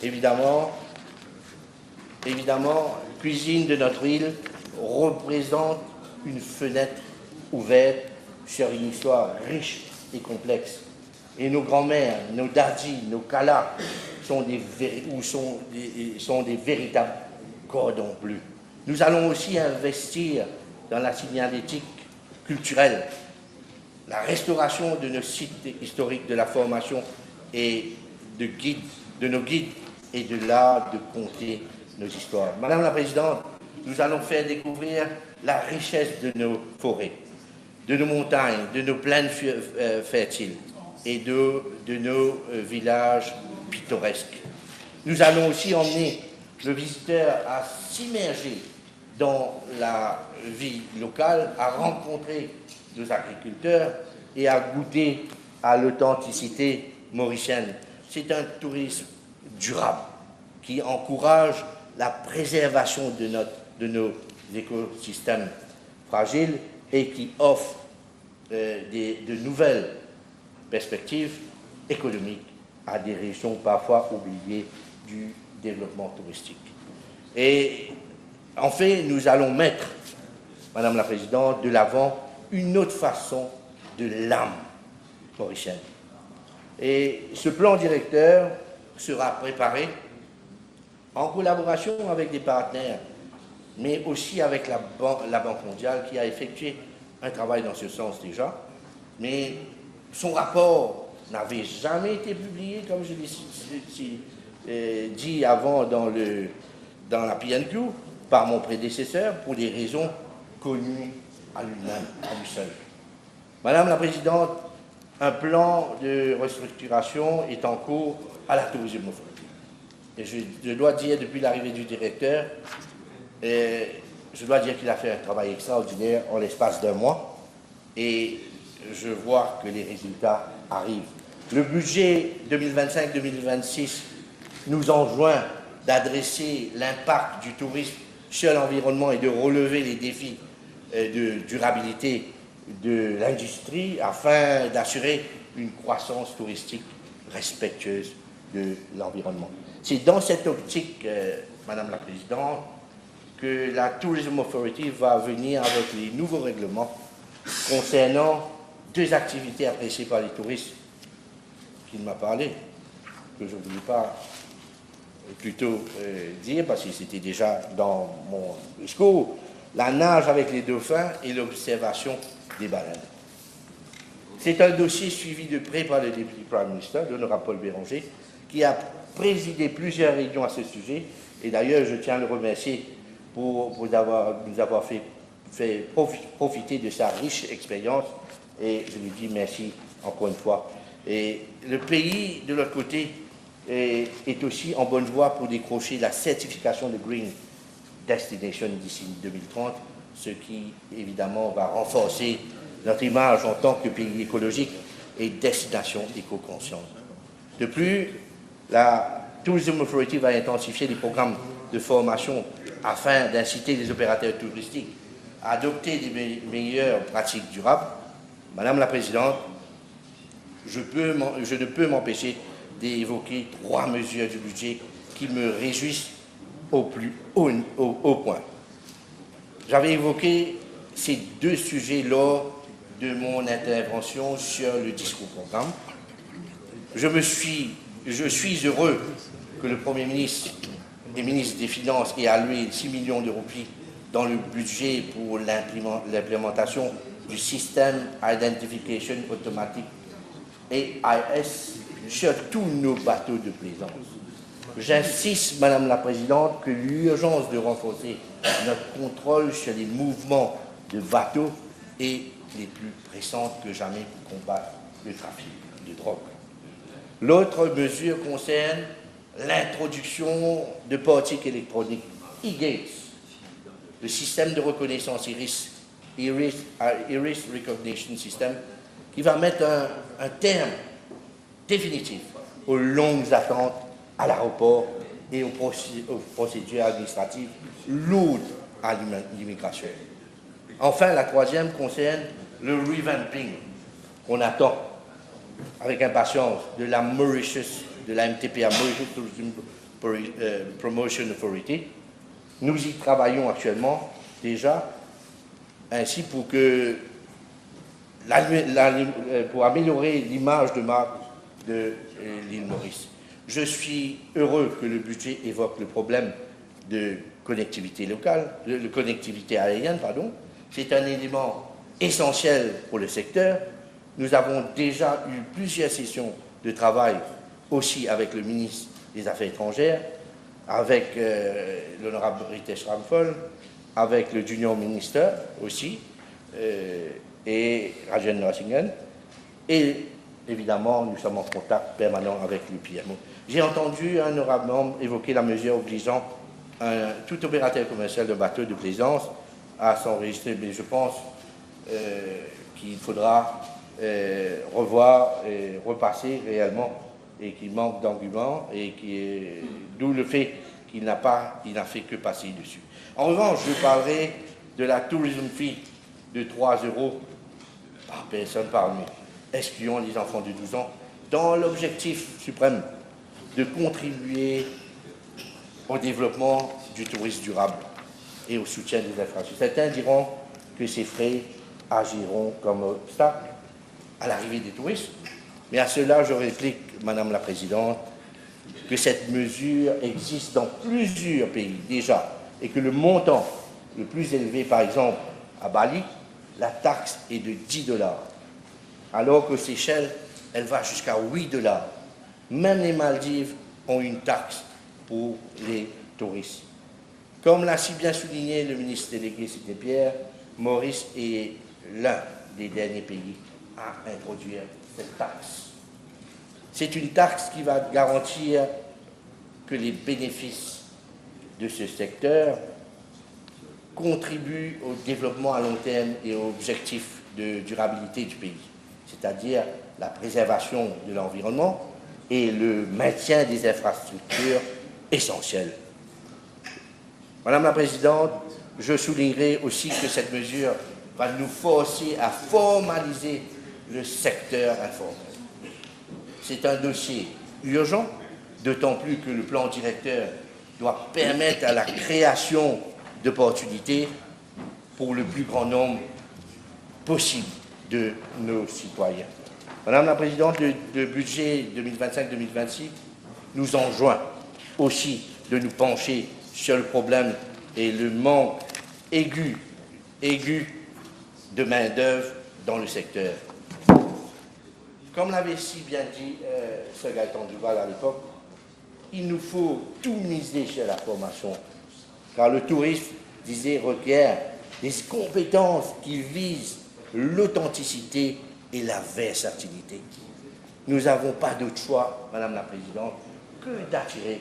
évidemment, cuisine de notre île, représente une fenêtre ouverte sur une histoire riche et complexe. Et nos grands-mères, nos dadis, nos kalas sont des véritables cordons bleus. Nous allons aussi investir dans la signalétique culturelle, la restauration de nos sites historiques, de la formation et de nos guides et de l'art de conter nos histoires. Madame la Présidente, nous allons faire découvrir la richesse de nos forêts, de nos montagnes, de nos plaines fertiles et de nos villages pittoresques. Nous allons aussi emmener le visiteur à s'immerger dans la vie locale, à rencontrer nos agriculteurs et à goûter à l'authenticité mauricienne. C'est un tourisme durable qui encourage la préservation de nos écosystèmes fragiles et qui offre de nouvelles perspectives économiques à des régions parfois oubliées du développement touristique. Et en fait, nous allons mettre, Madame la Présidente, de l'avant une autre façon de l'âme mauricienne. Et ce plan directeur sera préparé en collaboration avec des partenaires, mais aussi avec la Banque mondiale qui a effectué un travail dans ce sens déjà. Mais son rapport n'avait jamais été publié, comme je l'ai dit avant dans la PNQ, par mon prédécesseur, pour des raisons connues à lui-même, à lui seul. Madame la Présidente, un plan de restructuration est en cours à la Tourism Authority. Et je dois dire, depuis l'arrivée du directeur, je dois dire qu'il a fait un travail extraordinaire en l'espace d'1 mois. Et je vois que les résultats arrivent. Le budget 2025-2026 nous enjoint d'adresser l'impact du tourisme sur l'environnement et de relever les défis de durabilité de l'industrie afin d'assurer une croissance touristique respectueuse de l'environnement. C'est dans cette optique, Madame la Présidente, que la Tourism Authority va venir avec les nouveaux règlements concernant 2 activités appréciées par les touristes qu'il m'a parlé, que je ne voulais pas plutôt dire parce que c'était déjà dans mon discours, la nage avec les dauphins et l'observation des baleines. C'est un dossier suivi de près par le Deputy Prime Minister, l'honorable Paul Béranger, qui a présidé plusieurs réunions à ce sujet. Et d'ailleurs, je tiens à le remercier pour nous avoir fait profiter de sa riche expérience. Et je lui dis merci encore une fois. Et le pays, de l'autre côté, est aussi en bonne voie pour décrocher la certification de Green Destination d'ici 2030, ce qui, évidemment, va renforcer notre image en tant que pays écologique et destination éco-consciente. De plus, la Tourism Authority va intensifier les programmes de formation afin d'inciter les opérateurs touristiques à adopter des meilleures pratiques durables. Madame la Présidente, je ne peux m'empêcher d'évoquer 3 mesures du budget qui me réjouissent au plus haut point. J'avais évoqué ces 2 sujets lors de mon intervention sur le discours programme. Je suis heureux que le Premier ministre et ministre des Finances ait alloué 6 millions de roupies dans le budget pour l'implémentation du système Identification Automatique AIS sur tous nos bateaux de plaisance. J'insiste, Madame la Présidente, que l'urgence de renforcer notre contrôle sur les mouvements de bateaux est les plus pressantes que jamais pour combattre le trafic de drogue. L'autre mesure concerne l'introduction de portiques électroniques e-gates, le système de reconnaissance Iris Recognition System, qui va mettre un terme définitif aux longues attentes à l'aéroport et aux procédures administratives lourdes à l'immigration. Enfin, la 3e concerne le revamping qu'on attend avec impatience de la MTPA, Mauritius Tourism Promotion Authority. Nous y travaillons actuellement déjà, ainsi pour améliorer l'image de marque de l'île Maurice. Je suis heureux que le budget évoque le problème de connectivité locale, de connectivité aérienne, pardon. C'est un élément essentiel pour le secteur. Nous avons déjà eu plusieurs sessions de travail aussi avec le ministre des Affaires étrangères, avec l'honorable Ritesh Ramphal, avec le Junior Minister aussi, et Rajen Narasimhan, et évidemment, nous sommes en contact permanent avec le PMO. J'ai entendu un honorable membre évoquer la mesure obligeant tout opérateur commercial de bateau de plaisance à s'enregistrer, mais je pense qu'il faudra revoir et repasser réellement, et qu'il manque d'arguments, et d'où le fait qu'il n'a fait que passer dessus. En revanche, je parlerai de la tourism fee de 3 € par personne par nuit, excluant les enfants de 12 ans, dans l'objectif suprême de contribuer au développement du tourisme durable et au soutien des infrastructures. Certains diront que ces frais agiront comme obstacle à l'arrivée des touristes, mais à cela, je réplique, Madame la Présidente, que cette mesure existe dans plusieurs pays déjà, et que le montant le plus élevé, par exemple, à Bali, la taxe est de 10 $, alors qu'aux Seychelles, elle va jusqu'à 8 $. Même les Maldives ont une taxe pour les touristes. Comme l'a si bien souligné le ministre délégué Cité-Pierre, Maurice est l'un des derniers pays à introduire cette taxe. C'est une taxe qui va garantir que les bénéfices de ce secteur contribuent au développement à long terme et aux objectifs de durabilité du pays, c'est-à-dire la préservation de l'environnement et le maintien des infrastructures essentielles. Madame la Présidente, je soulignerai aussi que cette mesure va nous forcer à formaliser le secteur informel. C'est un dossier urgent, d'autant plus que le plan directeur doit permettre à la création d'opportunités pour le plus grand nombre possible de nos citoyens. Madame la Présidente, le budget 2025-2026 nous enjoint aussi de nous pencher sur le problème et le manque aigu de main-d'œuvre dans le secteur. Comme l'avait si bien dit Sir Gaëtan Duval à l'époque, il nous faut tout miser sur la formation, car le tourisme, disait, requiert des compétences qui visent l'authenticité et la versatilité. Nous n'avons pas d'autre choix, Madame la Présidente, que d'attirer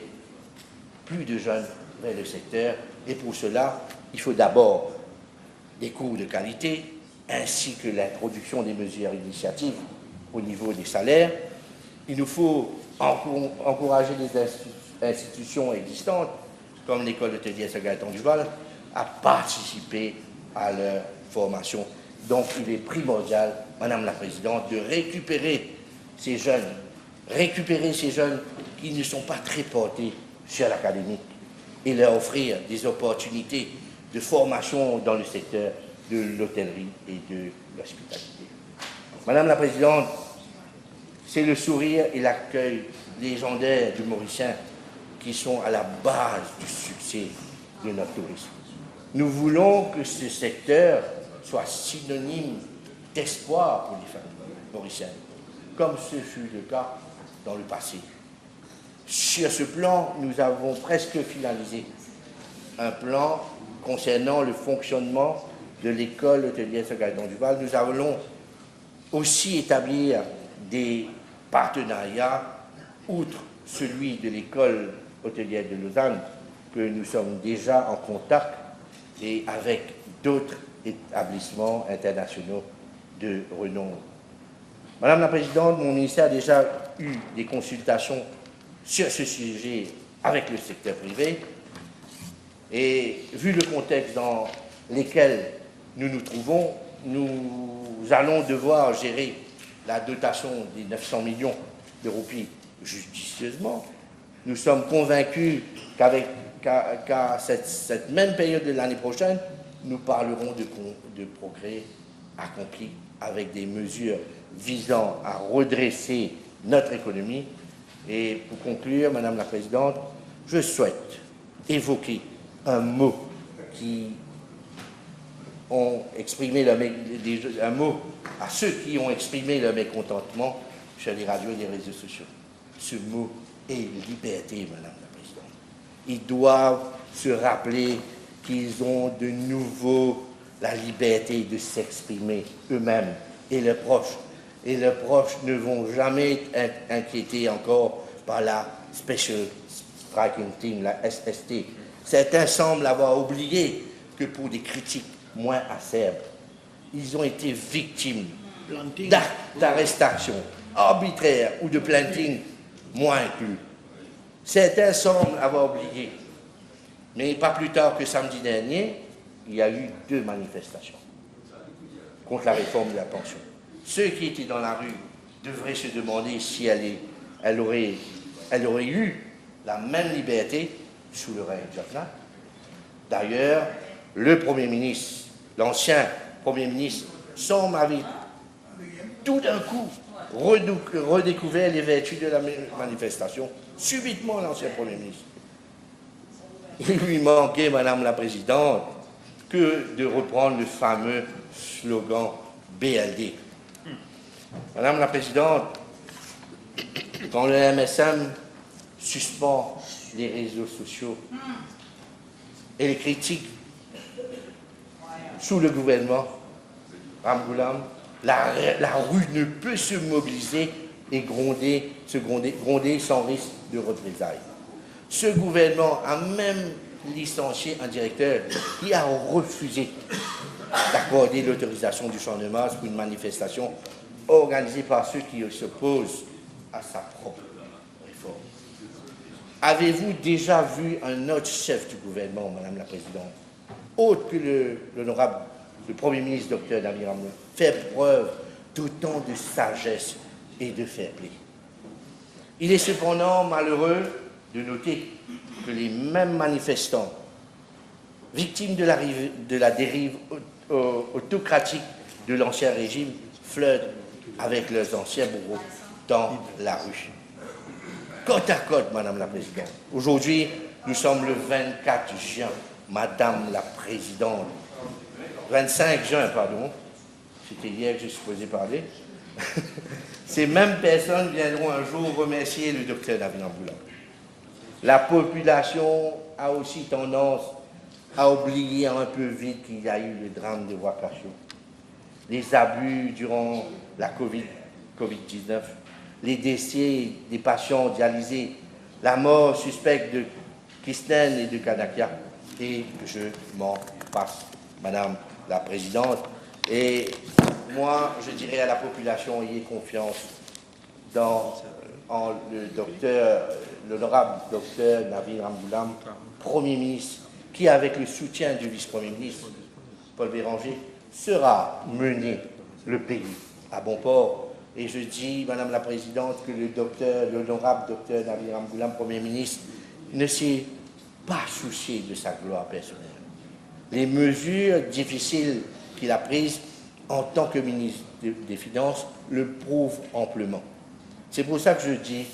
plus de jeunes vers le secteur. Et pour cela, il faut d'abord des cours de qualité, ainsi que l'introduction des mesures initiatives au niveau des salaires. Il nous faut encourager les institutions existantes, comme l'école hôtelière Saint-Gaëtan-du-Val, à participer à leur formation. Donc, il est primordial, Madame la Présidente, de récupérer ces jeunes qui ne sont pas très portés sur l'académique et leur offrir des opportunités de formation dans le secteur de l'hôtellerie et de l'hospitalité. Madame la Présidente, c'est le sourire et l'accueil légendaire du Mauricien qui sont à la base du succès de notre tourisme. Nous voulons que ce secteur soit synonyme d'espoir pour les familles mauriciennes, comme ce fut le cas dans le passé. Sur ce plan, nous avons presque finalisé un plan concernant le fonctionnement de l'école hôtelière Saint-Gaëtan-du-Val. Nous allons aussi établir des partenariats, outre celui de l'école hôtelière de Lausanne, que nous sommes déjà en contact, et avec d'autres établissements internationaux de renom. Madame la Présidente, mon ministère a déjà eu des consultations sur ce sujet avec le secteur privé, et vu le contexte dans lequel nous nous trouvons, nous allons devoir gérer la dotation des 900 millions de roupies judicieusement. Nous sommes convaincus qu'à cette même période de l'année prochaine, nous parlerons de progrès accomplis avec des mesures visant à redresser notre économie. Et pour conclure, Madame la Présidente, je souhaite évoquer un mot qui ont exprimé un mot à ceux qui ont exprimé leur mécontentement sur les radios et les réseaux sociaux. Ce mot est liberté, Madame la Présidente. Ils doivent se rappeler qu'ils ont de nouveau la liberté de s'exprimer eux-mêmes et leurs proches. Et leurs proches ne vont jamais être inquiétés encore par la Special Striking Team, la SST. Certains semblent avoir oublié que pour des critiques moins acerbes, ils ont été victimes d'actes d'arrestation arbitraires ou de planting moins inclus. Certains semblent avoir oublié. Mais pas plus tard que samedi dernier, il y a eu 2 manifestations contre la réforme de la pension. Ceux qui étaient dans la rue devraient se demander si elle aurait eu la même liberté sous le règne de Jacques. D'ailleurs, le Premier ministre, l'ancien Premier ministre, semble avoir tout d'un coup redécouvert les vertus de la manifestation. Subitement, l'ancien Premier ministre. Il lui manquait, Madame la Présidente, que de reprendre le fameux slogan BLD. Madame la Présidente, quand le MSM suspend les réseaux sociaux et les critiques sous le gouvernement Ramgoulam, la rue ne peut se mobiliser et gronder sans risque de représailles. Ce gouvernement a même licencié un directeur qui a refusé d'accorder l'autorisation du champ de Mars pour une manifestation organisée par ceux qui s'opposent à sa propre réforme. Avez-vous déjà vu un autre chef du gouvernement, Madame la Présidente, autre que l'honorable le Premier ministre Dr David Ramon, faire preuve d'autant de sagesse et de fair play? Il est cependant malheureux de noter que les mêmes manifestants, victimes de la dérive autocratique de l'ancien régime, flirtent avec leurs anciens bourreaux dans la rue. Côte à côte, Madame la Présidente. Aujourd'hui, nous sommes le 24 juin, Madame la Présidente. 25 juin, pardon. C'était hier que je suis supposé parler. Ces mêmes personnes viendront un jour remercier le docteur David Ramgoulam. La population a aussi tendance à oublier un peu vite qu'il y a eu le drame de Wakasho, les abus durant la Covid-19, les décès des patients dialysés, la mort suspecte de Kristen et de Kanakia, et je m'en passe, Madame la Présidente. Et moi, je dirais à la population, ayez confiance en l'honorable docteur Nabil Ramgoulam, Premier ministre, qui, avec le soutien du vice-premier ministre, Paul Béranger, sera mener le pays à bon port. Et je dis, Madame la Présidente, que l'honorable docteur Nabil Ramgoulam, Premier ministre, ne s'est pas soucié de sa gloire personnelle. Les mesures difficiles qu'il a prises en tant que ministre des Finances le prouvent amplement. C'est pour ça que je dis,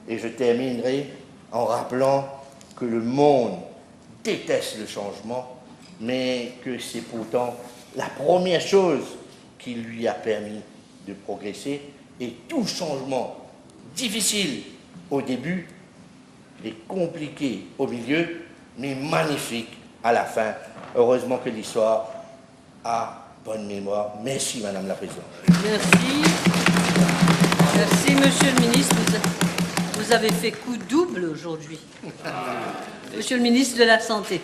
et je terminerai en rappelant que le monde déteste le changement, mais que c'est pourtant la première chose qui lui a permis de progresser, et tout changement difficile au début est compliqué au milieu, mais magnifique à la fin. Heureusement que l'histoire a bonne mémoire. Merci, Madame la Présidente. Merci. Merci, Monsieur le ministre. Vous avez fait coup double aujourd'hui. Monsieur le ministre de la Santé.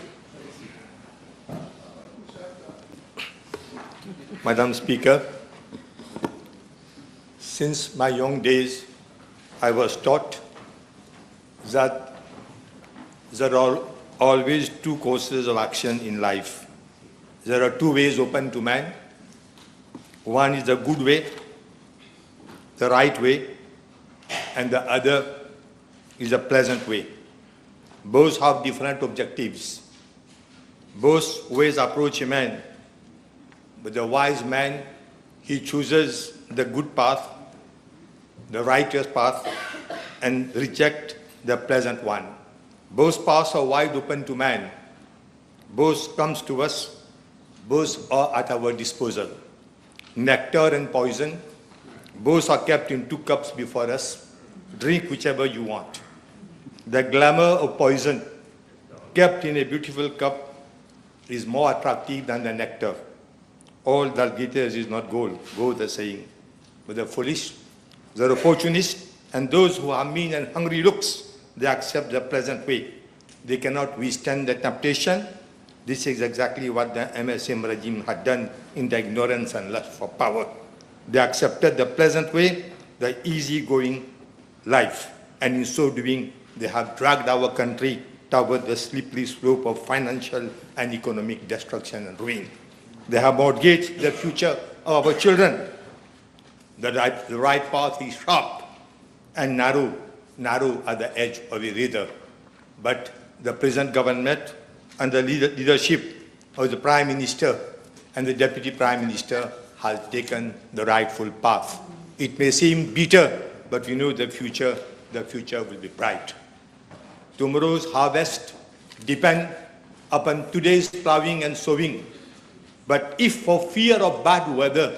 Madam Speaker, since my young days, I was taught that there are always two courses of action in life. There are two ways open to man. One is the good way, the right way, and the other is the pleasant way. Both have different objectives. Both ways approach a man. But the wise man, he chooses the good path, the righteous path, and reject the pleasant one. Both paths are wide open to man. Both comes to us. Both are at our disposal. Nectar and poison, both are kept in 2 cups before us. Drink whichever you want. The glamour of poison, kept in a beautiful cup, is more attractive than the nectar. All that glitters is not gold, goes the saying. But the foolish, the opportunist, and those who have mean and hungry looks, they accept the present way. They cannot withstand the temptation. This is exactly what the MSM regime had done in the ignorance and lust for power. They accepted the pleasant way, the easy-going life, and in so doing, they have dragged our country toward the slippery slope of financial and economic destruction and ruin. They have mortgaged the future of our children. The right path is sharp and narrow at the edge of a razor. But the present government and the leadership of the Prime Minister and the Deputy Prime Minister has taken the rightful path. It may seem bitter, but we know the future will be bright. Tomorrow's harvest depends upon today's plowing and sowing. But if for fear of bad weather,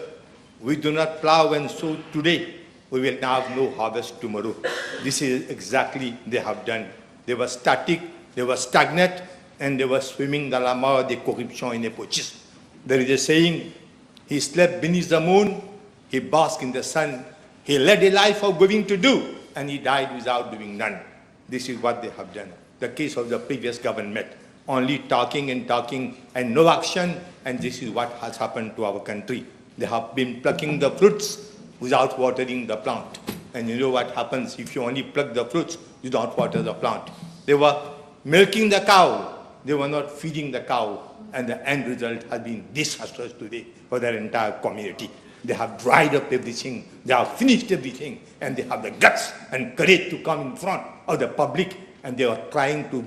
we do not plow and sow today, we will have no harvest tomorrow. This is exactly they have done. They were static, they were stagnant, and they were swimming dans la mare de corruption et népotisme. There is a saying, he slept beneath the moon, he basked in the sun, he led a life of going to do, and he died without doing none. This is what they have done. The case of the previous government, only talking and no action, and this is what has happened to our country. They have been plucking the fruits without watering the plant. And you know what happens if you only pluck the fruits, you don't water the plant. They were milking the cow, they were not feeding the cow, and the end result has been disastrous today for their entire community. They have dried up everything, they have finished everything, and they have the guts and courage to come in front of the public, and they are trying to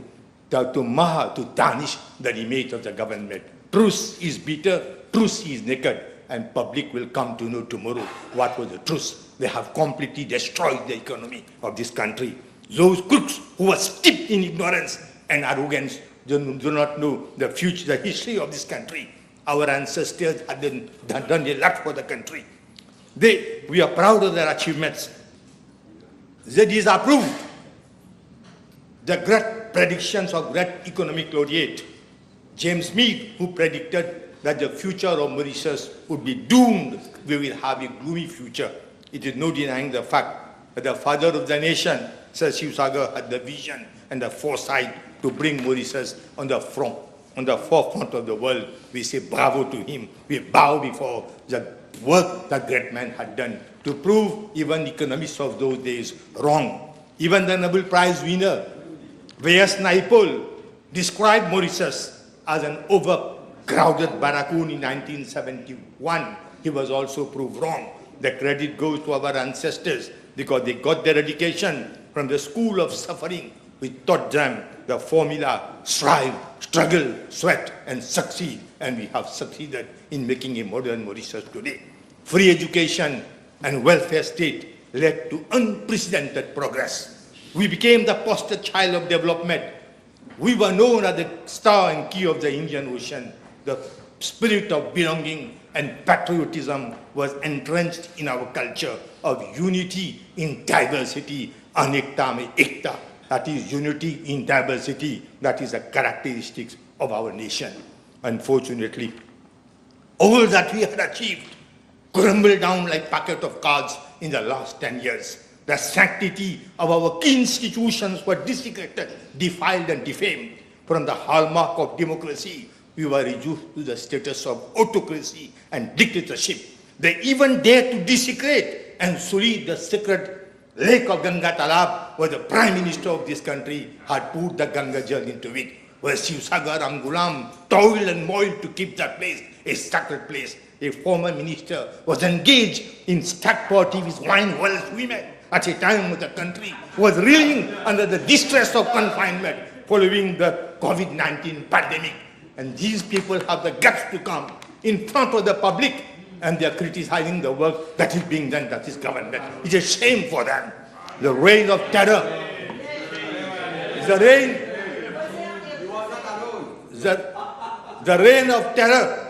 tarnish the image of the government. Truth is bitter, truth is naked, and public will come to know tomorrow what was the truth. They have completely destroyed the economy of this country. Those crooks who are steeped in ignorance and arrogance do not know the future, the history of this country. Our ancestors had done a lot for the country. We are proud of their achievements. They disapproved the great predictions of great economic laureate James Meade, who predicted that the future of Mauritius would be doomed. We will have a gloomy future. It is no denying the fact the father of the nation, Sir Shiv Sagar, had the vision and the foresight to bring Mauritius on the forefront of the world. We say bravo to him. We bow before the work that great man had done to prove even economists of those days wrong. Even the Nobel Prize winner, V.S. Naipaul, described Mauritius as an overcrowded barracoon in 1971. He was also proved wrong. The credit goes to our ancestors because they got their education from the school of suffering. We taught them the formula: strive, struggle, sweat, and succeed. And we have succeeded in making a modern Mauritius today. Free education and welfare state led to unprecedented progress. We became the poster child of development. We were known as the star and key of the Indian Ocean. The spirit of belonging and patriotism was entrenched in our culture of unity in diversity, anekta mein ekta. That is unity in diversity. That is a characteristic of our nation. Unfortunately, all that we had achieved crumbled down like packet of cards in the last 10 years. The sanctity of our key institutions were desecrated, defiled, and defamed. From the hallmark of democracy, we were reduced to the status of autocracy and dictatorship. They even dared to desecrate and sully the sacred lake of Ganga Talab, where the Prime Minister of this country had poured the Ganga Jal into it, where Shiv Sagar and Gulam toiled and moiled to keep that place a sacred place. A former minister was engaged in stag party with wine wells women at a time when the country was reeling under the distress of confinement following the COVID-19 pandemic. And these people have the guts to come in front of the public and they are criticizing the work that is being done by this government. It's a shame for them. The reign of terror, the reign of terror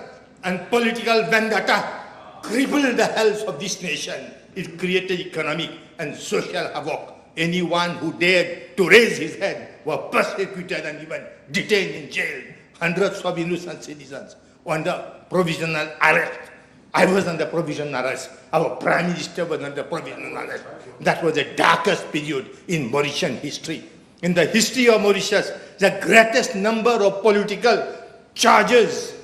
and political vendetta crippled the health of this nation. It created economic and social havoc. Anyone who dared to raise his head were persecuted and even detained in jail. Hundreds of innocent citizens were under provisional arrest. I was under provisional arrest. Our Prime Minister was under provisional arrest. That was the darkest period in Mauritian history. In the history of Mauritius, the greatest number of political charges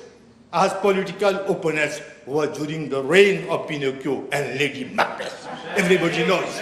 as political opponents were during the reign of Pinocchio and Lady Macbeth. Everybody knows.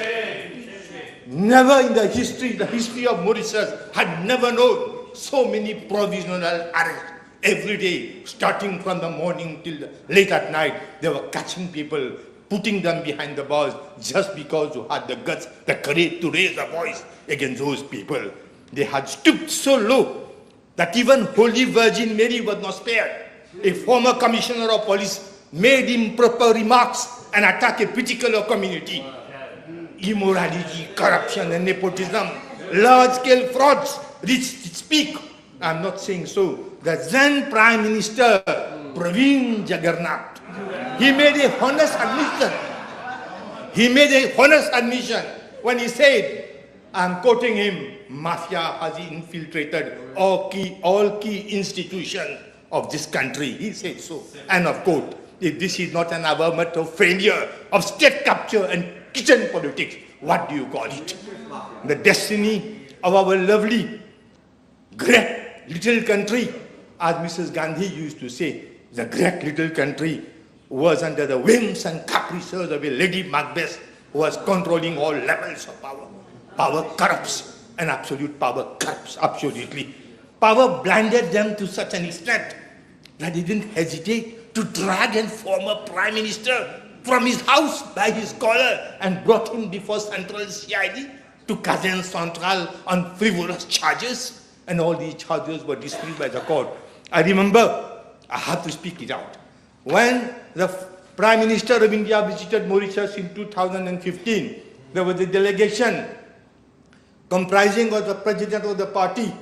Never in the history of Mauritius had never known so many provisional arrests. Every day, starting from the morning till late at night, they were catching people, putting them behind the bars just because you had the guts, the courage to raise a voice against those people. They had stooped so low that even Holy Virgin Mary was not spared. A former commissioner of police made improper remarks and attacked a particular community. Immorality, corruption, and nepotism, large-scale frauds reached its peak. I'm not saying so. The then Prime Minister, Praveen Jagannath, he made a honest admission. He made a honest admission when he said, I'm quoting him, mafia has infiltrated all key institutions of this country. He said so. And of course, if this is not an avowment of failure, of state capture and kitchen politics, what do you call it? The destiny of our lovely, great little country, as Mrs. Gandhi used to say, the great little country was under the whims and caprices of a Lady Macbeth who was controlling all levels of power. Power corrupts, and absolute power corrupts, absolutely. Power blinded them to such an extent that they didn't hesitate to drag a former Prime Minister from his house by his collar and brought him before Central CID to Kazan Central on frivolous charges. And all these charges were dismissed by the court. I remember, I have to speak it out. When the Prime Minister of India visited Mauritius in 2015, there was a delegation comprising of the President of the party,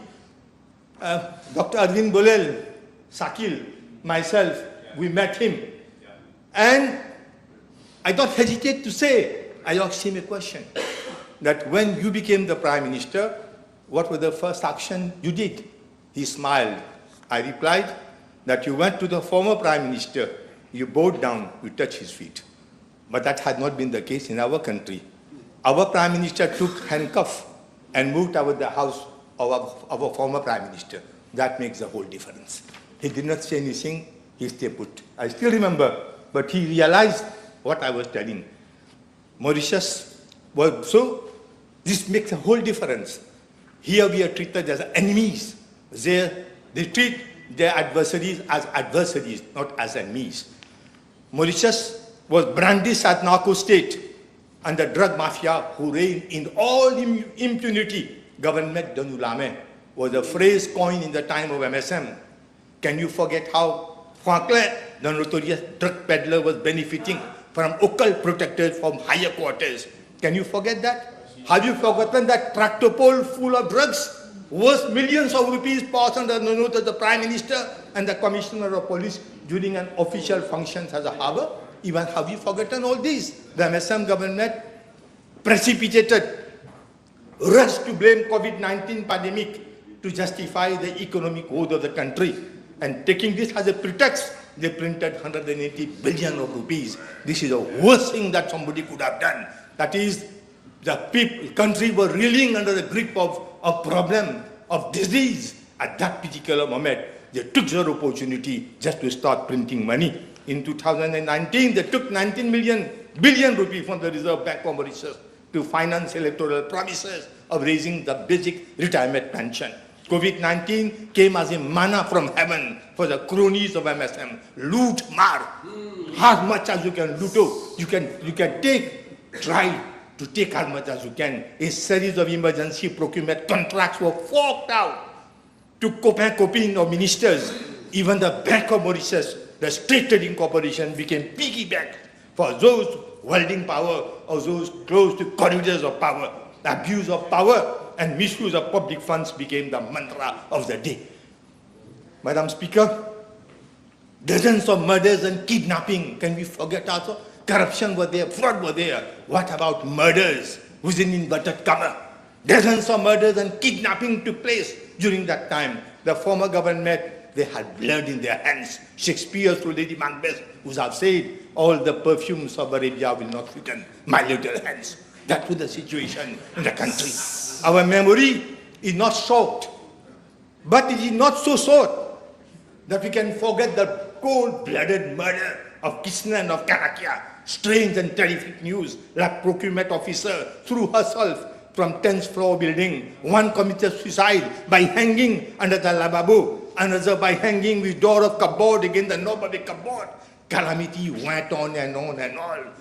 Dr. Arvind Bolel, Sakil, myself, we met him. And I don't hesitate to say, I asked him a question, that when you became the Prime Minister, what was the first action you did? He smiled. I replied that you went to the former Prime Minister, you bowed down, you touched his feet. But that had not been the case in our country. Our Prime Minister took handcuff and moved out of the house of our former Prime Minister. That makes the whole difference. He did not say anything, he stayed put. I still remember, but he realized what I was telling. Mauritius was so, this makes a whole difference. Here we are treated as enemies. They treat their adversaries as adversaries, not as enemies. Mauritius was brandished as narco state under drug mafia who reigned in all impunity. Government de Nulame was a phrase coined in the time of MSM. Can you forget how Franklin, the notorious drug peddler, was benefiting from occult protectors from higher quarters? Can you forget that? Have you forgotten that tractor pole full of drugs worth millions of rupees passed under the note of the Prime Minister and the Commissioner of Police during an official function as a harbour? Even have you forgotten all these? The MSM government precipitated, rushed to blame COVID-19 pandemic to justify the economic growth of the country. And taking this as a pretext, they printed 180 billion of rupees. This is the worst thing that somebody could have done. That is, the country were reeling under the grip of problem, of disease. At that particular moment, they took their opportunity just to start printing money. In 2019, they took 19 billion rupees from the Reserve Bank of Mauritius to finance electoral promises of raising the basic retirement pension. COVID-19 came as a manna from heaven for the cronies of MSM. Loot, mar, as much as you can loot. You can try to take as much as you can. A series of emergency procurement contracts were forked out to coping of ministers. Even the Bank of Mauritius, the State Trading Corporation, became piggy bank for those holding power or those close to corridors of power. The abuse of power and misuse of public funds became the mantra of the day. Madam Speaker, dozens of murders and kidnapping. Can we forget also? Corruption was there, fraud was there. What about murders within inverted comma? Dozens of murders and kidnapping took place during that time. The former government, they had blood in their hands. Shakespeare to Lady Macbeth, who have said, all the perfumes of Arabia will not sweeten my little hands. That was the situation in the country. Our memory is not short, but it is not so short that we can forget the cold-blooded murder of Kisna and of Karakia. Strange and terrific news, like procurement officer threw herself from 10th floor building. One committed suicide by hanging under the lavabo, another by hanging with door of cupboard against the knob of the cupboard. Calamity went on and on and on.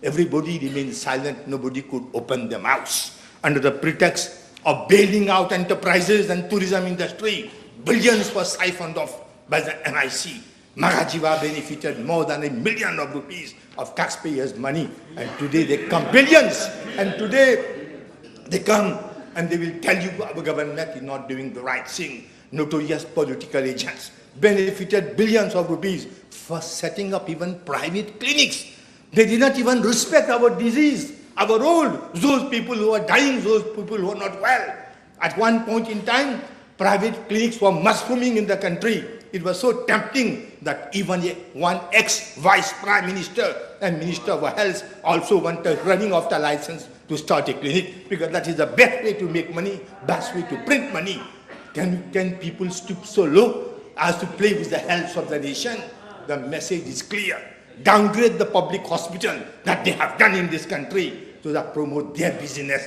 Everybody remained silent. Nobody could open their mouths. Under the pretext of bailing out enterprises and tourism industry, billions were siphoned off by the MIC. Marajiva benefited more than $1 million of rupees of taxpayers' money. And today they come billions. And today they come and they will tell you our government is not doing the right thing. Notorious political agents benefited billions of rupees for setting up even private clinics. They did not even respect our disease, our old, those people who are dying, those people who are not well. At one point in time, private clinics were mushrooming in the country. It was so tempting that even one ex-vice prime minister and minister of health also wanted running off the license to start a clinic, because that is the best way to make money, best way to print money. Can people stoop so low as to play with the health of the nation? The message is clear. Downgrade the public hospital that they have done in this country so that promote their business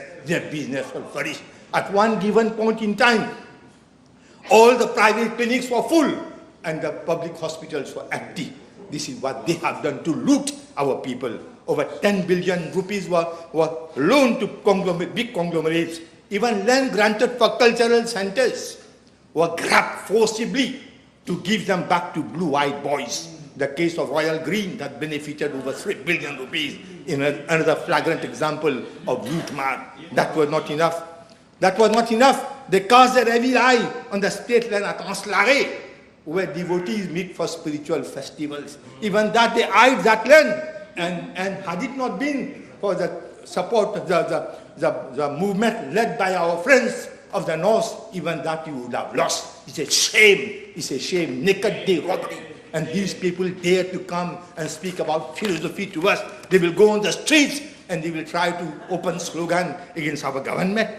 will flourish. At one given point in time, all the private clinics were full and the public hospitals were empty. This is what they have done to loot our people. Over 10 billion rupees were loaned to big conglomerates. Even land granted for cultural centers were grabbed forcibly to give them back to blue-eyed boys. The case of Royal Green that benefited over 3 billion rupees in another flagrant example of loot mar. That was not enough. That was not enough. They cast their evil eye on the state land at Anslare, where devotees meet for spiritual festivals. Even that they eyed that land, and had it not been for the support of the movement led by our friends of the North, even that you would have lost. It's a shame. It's a shame. Naked day robbery. And these people dare to come and speak about philosophy to us. They will go on the streets and they will try to open slogan against our government.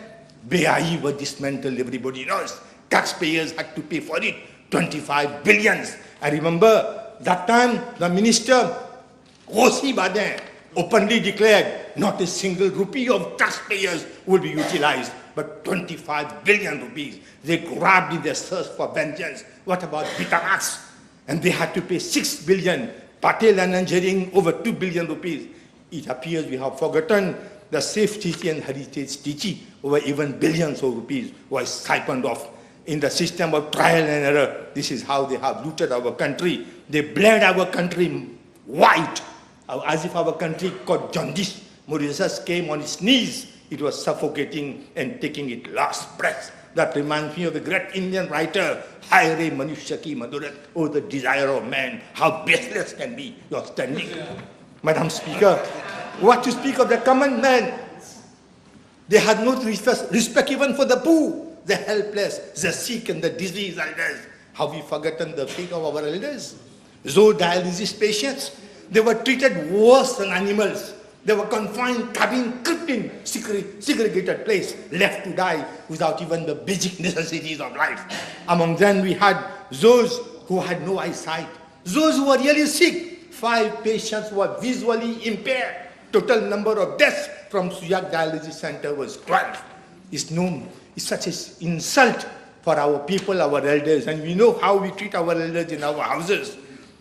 BIE was dismantled, everybody knows. Taxpayers had to pay for it, 25 billions. I remember that time the minister, Rosi Badin, openly declared not a single rupee of taxpayers will be utilized, but 25 billion rupees. They grabbed in their search for vengeance. What about Bitamax? And they had to pay 6 billion. Patel and Engineering over 2 billion rupees. It appears we have forgotten the Safe City and Heritage City, over even billions of rupees was siphoned off. In the system of trial and error, this is how they have looted our country. They bled our country white, as if our country caught jaundice. Mauritius came on its knees. It was suffocating and taking its last breath. That reminds me of the great Indian writer, Haire Manushya Ki Madurat, oh, the desire of man, how baseless can be your standing. Madam Speaker, what to speak of the common man? They had no respect even for the poor, the helpless, the sick and the diseased elders. Have we forgotten the fate of our elders? Dialysis patients, they were treated worse than animals. They were confined, cabin, kept in segregated place, left to die without even the basic necessities of life. Among them we had those who had no eyesight, those who were really sick. 5 patients were visually impaired. Total number of deaths from Suyak Dialysis Center was 12. It's known, it's such an insult for our people, our elders, and we know how we treat our elders in our houses.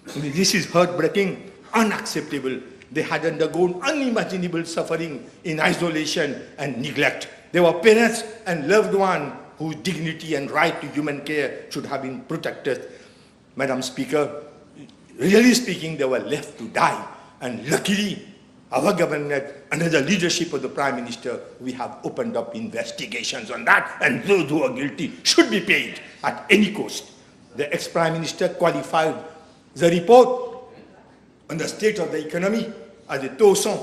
This is heartbreaking, unacceptable. They had undergone unimaginable suffering in isolation and neglect. They were parents and loved ones whose dignity and right to human care should have been protected. Madam Speaker, really speaking, they were left to die. And luckily, our government, under the leadership of the Prime Minister, we have opened up investigations on that, and those who are guilty should be paid at any cost. The ex-Prime Minister qualified the report on the state of the economy as a torsion.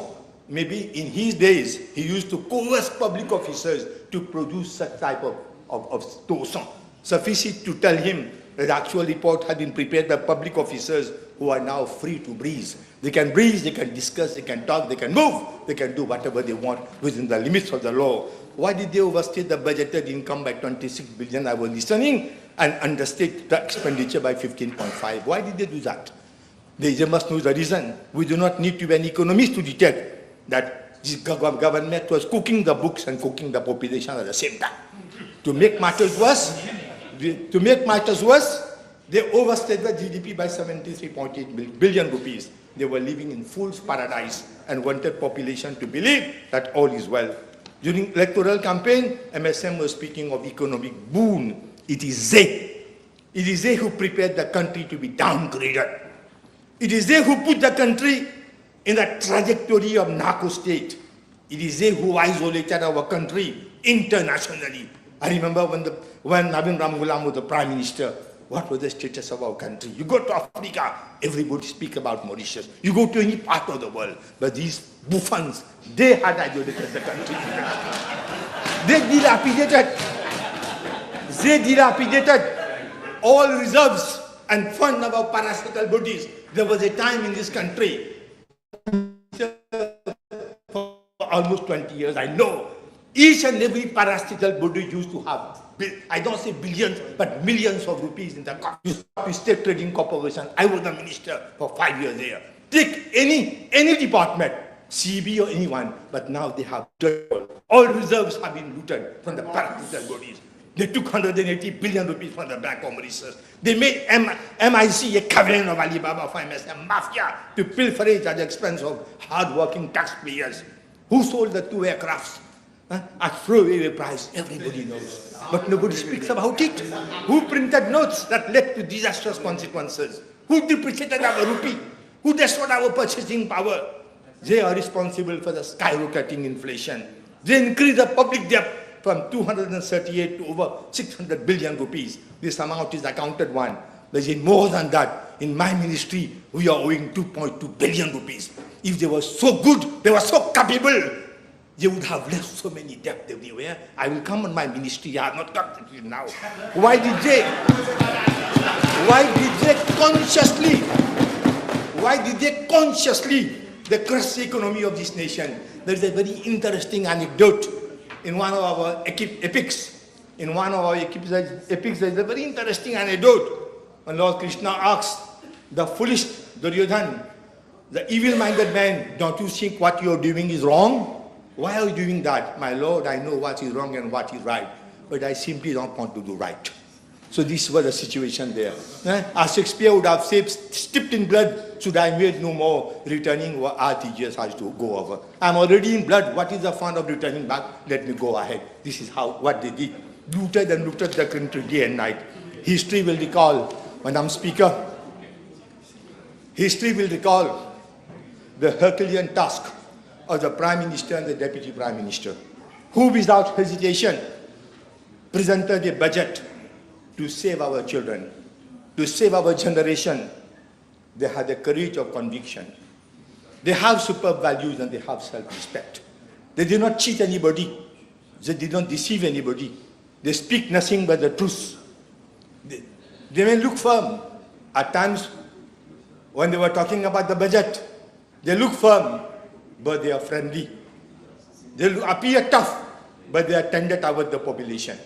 Maybe in his days, he used to coerce public officers to produce such type of torsion. Sufficient to tell him that the actual report had been prepared by public officers who are now free to breathe. They can breathe, they can discuss, they can talk, they can move, they can do whatever they want within the limits of the law. Why did they overstate the budgeted income by 26 billion? I was listening, and understate the expenditure by 15.5. Why did they do that? They must know the reason. We do not need to be an economist to detect that this government was cooking the books and cooking the population at the same time. To make matters worse, they overstated the GDP by 73.8 billion rupees. They were living in fool's paradise and wanted population to believe that all is well. During electoral campaign, MSM was speaking of economic boon. It is they who prepared the country to be downgraded. It is they who put the country in the trajectory of narco state. It is they who isolated our country internationally. I remember when Navin Ramgoolam was the Prime Minister, what was the status of our country? You go to Africa, everybody speak about Mauritius. You go to any part of the world, but these buffoons, they had isolated the country. They dilapidated all reserves and fund of our parasitical bodies. There was a time in this country, for almost 20 years, I know, each and every parasitical body used to have, I don't say billions, but millions of rupees in the State Trading Corporation. I was the minister for 5 years there. Take any department, CB or anyone, but now they have all reserves have been looted from the parasitical bodies. They took 180 billion rupees from the Bank of Mauritius. They made MIC a cavern of Alibaba for MSM mafia to pilferage at the expense of hard-working taxpayers. Who sold the 2 aircrafts at throwaway price? Everybody knows. But nobody speaks about it. Who printed notes that led to disastrous consequences? Who depreciated our rupee? Who destroyed our purchasing power? They are responsible for the skyrocketing inflation. They increased the public debt from 238 to over 600 billion rupees. This amount is accounted one. There's more than that. In my ministry, we are owing 2.2 billion rupees. If they were so good, they were so capable, they would have left so many debts everywhere. I will come on my ministry. I have not got it now. Why did they consciously the crushed economy of this nation. There is a very interesting anecdote in one of our epics. In one of our epics, there is a very interesting anecdote. When Lord Krishna asks the foolish Duryodhan, the evil-minded man, don't you think what you are doing is wrong? Why are you doing that? My Lord, I know what is wrong and what is right, but I simply don't want to do right. So this was the situation there. As Shakespeare would have said, steeped in blood, should I made no more, returning what our teachers has to go over. I'm already in blood, what is the fun of returning back? Let me go ahead. This is what they did. Looted and looted the country day and night. History will recall, Madam Speaker, history will recall the Herculean task of the Prime Minister and the Deputy Prime Minister, who without hesitation presented a budget to save our children, to save our generation. They had the courage of conviction. They have superb values and they have self-respect. They did not cheat anybody. They did not deceive anybody. They speak nothing but the truth. They may look firm. At times, when they were talking about the budget, they look firm, but they are friendly. They appear tough, but they are tender toward the population.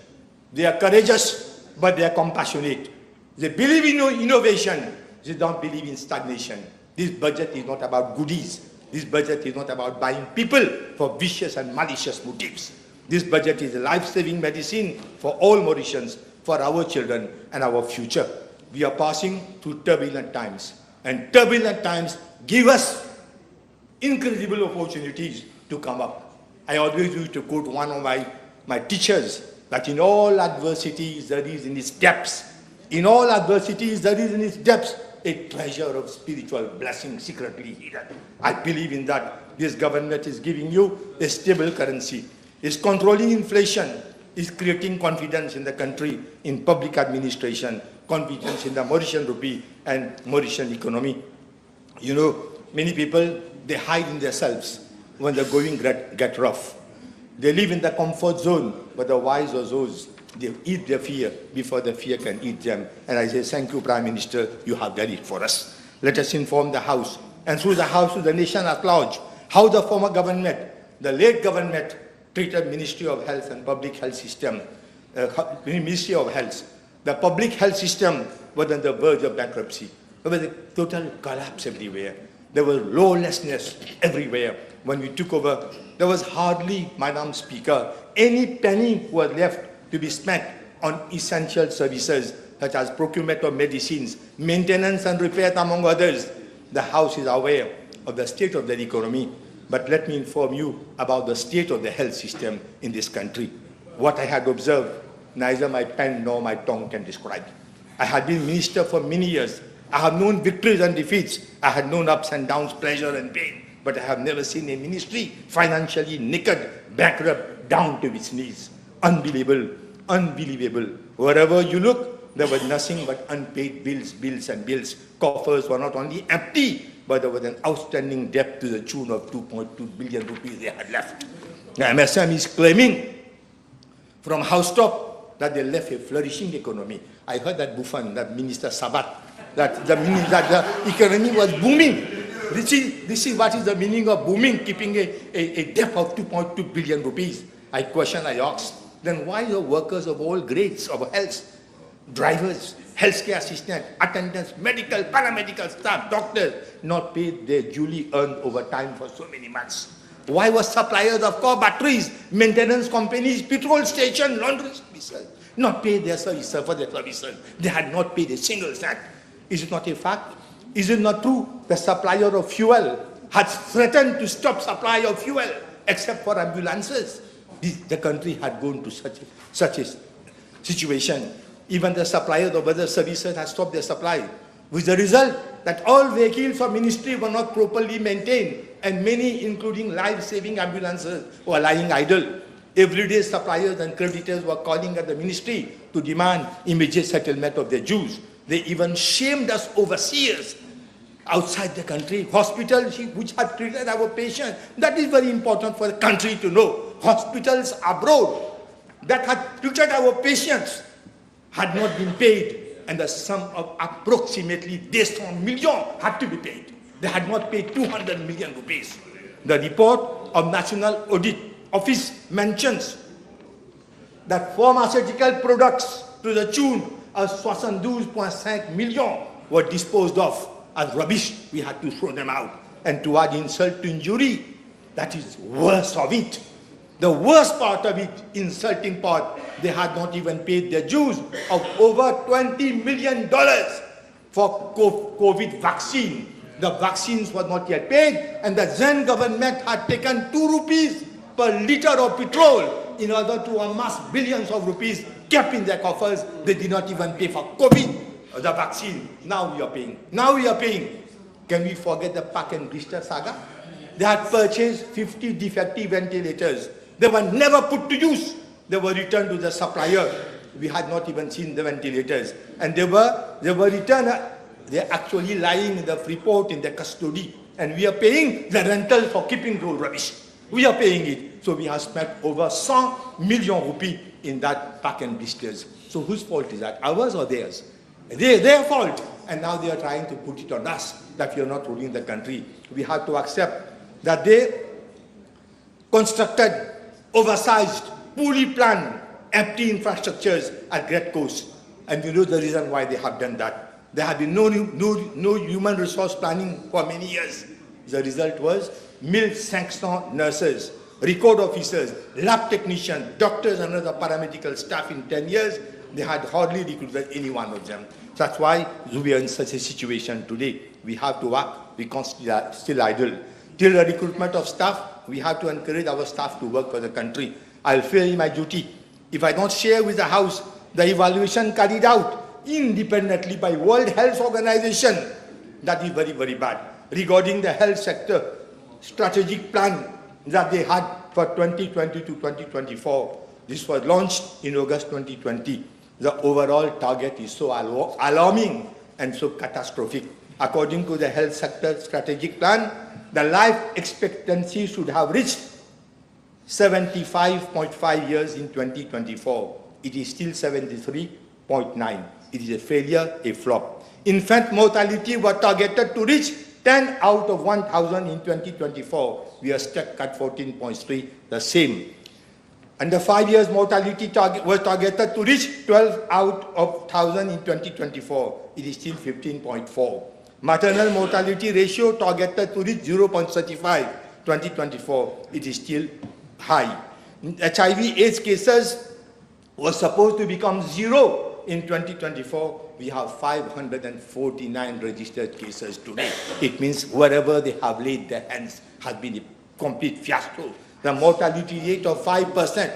They are courageous, but they are compassionate. They believe in innovation. They don't believe in stagnation. This budget is not about goodies. This budget is not about buying people for vicious and malicious motives. This budget is a life-saving medicine for all Mauritians, for our children and our future. We are passing through turbulent times, and turbulent times give us incredible opportunities to come up. I always used to quote one of my teachers, that in all adversities there is in its depths, in all adversities there is in its depths a treasure of spiritual blessing secretly hidden. I believe in that. This government is giving you a stable currency, is controlling inflation, is creating confidence in the country, in public administration, confidence in the Mauritian rupee and Mauritian economy. You know, many people, they hide in themselves when the going get rough. They live in the comfort zone, but the wise are those, they eat their fear before the fear can eat them. And I say, thank you, Prime Minister, you have done it for us. Let us inform the House, and through the House to the nation at large, how the former government, the late government, treated Ministry of Health and Public Health System, Ministry of Health. The public health system was on the verge of bankruptcy. There was a total collapse everywhere. There was lawlessness everywhere. When we took over, there was hardly, Madam Speaker, any penny was left to be spent on essential services such as procurement of medicines, maintenance and repair, among others. The House is aware of the state of the economy, but let me inform you about the state of the health system in this country. What I had observed, neither my pen nor my tongue can describe. I had been minister for many years. I have known victories and defeats. I had known ups and downs, pleasure and pain. But I have never seen a ministry financially naked, bankrupt, down to its knees. Unbelievable, unbelievable. Wherever you look, there was nothing but unpaid bills, bills and bills. Coffers were not only empty, but there was an outstanding debt to the tune of 2.2 billion rupees they had left. The MSM is claiming from housetop that they left a flourishing economy. I heard that Buffon, that Minister Sabat, that the economy was booming. This is what is the meaning of booming, keeping a debt of 2.2 billion rupees. I ask, then why the workers of all grades of health, drivers, healthcare assistants, attendants, medical, paramedical staff, doctors, not paid their duly earned overtime for so many months? Why were suppliers of car batteries, maintenance companies, petrol stations, laundry services not paid their services for their services? They had not paid a single cent. Is it not a fact? Is it not true? The supplier of fuel had threatened to stop supply of fuel except for ambulances. The country had gone to such a situation. Even the suppliers of other services had stopped their supply, with the result that all vehicles for ministry were not properly maintained, and many, including life-saving ambulances, were lying idle. Everyday suppliers and creditors were calling at the ministry to demand immediate settlement of their dues. They even shamed us overseers outside the country. Hospitals which had treated our patients, that is very important for the country to know. Hospitals abroad that had treated our patients had not been paid, and the sum of approximately 200 million had to be paid. They had not paid 200 million rupees. The report of National Audit Office mentions that pharmaceutical products to the tune of 72.5 million were disposed of as rubbish. We had to throw them out. And to add insult to injury, that is worst of it. The worst part of it, insulting part, they had not even paid their dues of over $20 million for COVID vaccine. The vaccines were not yet paid, and the Zen government had taken 2 rupees per liter of petrol in order to amass billions of rupees kept in their coffers. They did not even pay for COVID, the vaccine. Now we are paying. Now we are paying. Can we forget the Park and Blister saga? They had purchased 50 defective ventilators. They were never put to use. They were returned to the supplier. We had not even seen the ventilators. And they were returned. They're actually lying in the Freeport in their custody. And we are paying the rental for keeping those rubbish. We are paying it. So we have spent over 100 million rupees in that Park and Blisters. So whose fault is that? Ours or theirs? Their fault. And now they are trying to put it on us that we are not ruling the country. We have to accept that they constructed oversized, poorly planned, empty infrastructures at great cost. And you know the reason why they have done that. There had been no human resource planning for many years. The result was 1,500 nurses, record officers, lab technicians, doctors and other paramedical staff in 10 years. They had hardly recruited any one of them. That's why we are in such a situation today. We have to work. We can't still idle. Till the recruitment of staff, we have to encourage our staff to work for the country. I'll fail my duty if I don't share with the House the evaluation carried out independently by World Health Organization. That is very, very bad. Regarding the health sector strategic plan that they had for 2020 to 2024. This was launched in August 2020. The overall target is so alarming and so catastrophic. According to the health sector strategic plan, the life expectancy should have reached 75.5 years in 2024. It is still 73.9. It is a failure, a flop. Infant mortality was targeted to reach 10 out of 1,000 in 2024. We are stuck at 14.3, the same. And the 5 years mortality target was targeted to reach 12 out of 1,000 in 2024. It is still 15.4. Maternal mortality ratio targeted to reach 0.35, 2024. It is still high. HIV/AIDS cases was supposed to become 0 in 2024. We have 549 registered cases today. It means wherever they have laid their hands has been a complete fiasco. The mortality rate of 5%.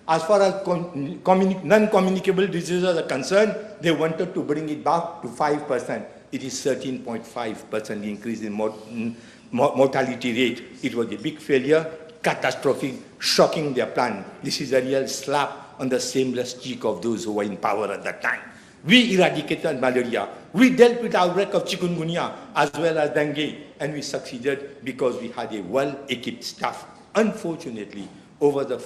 As far as non-communicable diseases are concerned, they wanted to bring it back to 5%. It is 13.5% increase in mortality rate. It was a big failure, catastrophic, shocking their plan. This is a real slap on the shameless cheek of those who were in power at that time. We eradicated malaria. We dealt with outbreak of chikungunya as well as dengue, and we succeeded because we had a well-equipped staff. Unfortunately, over the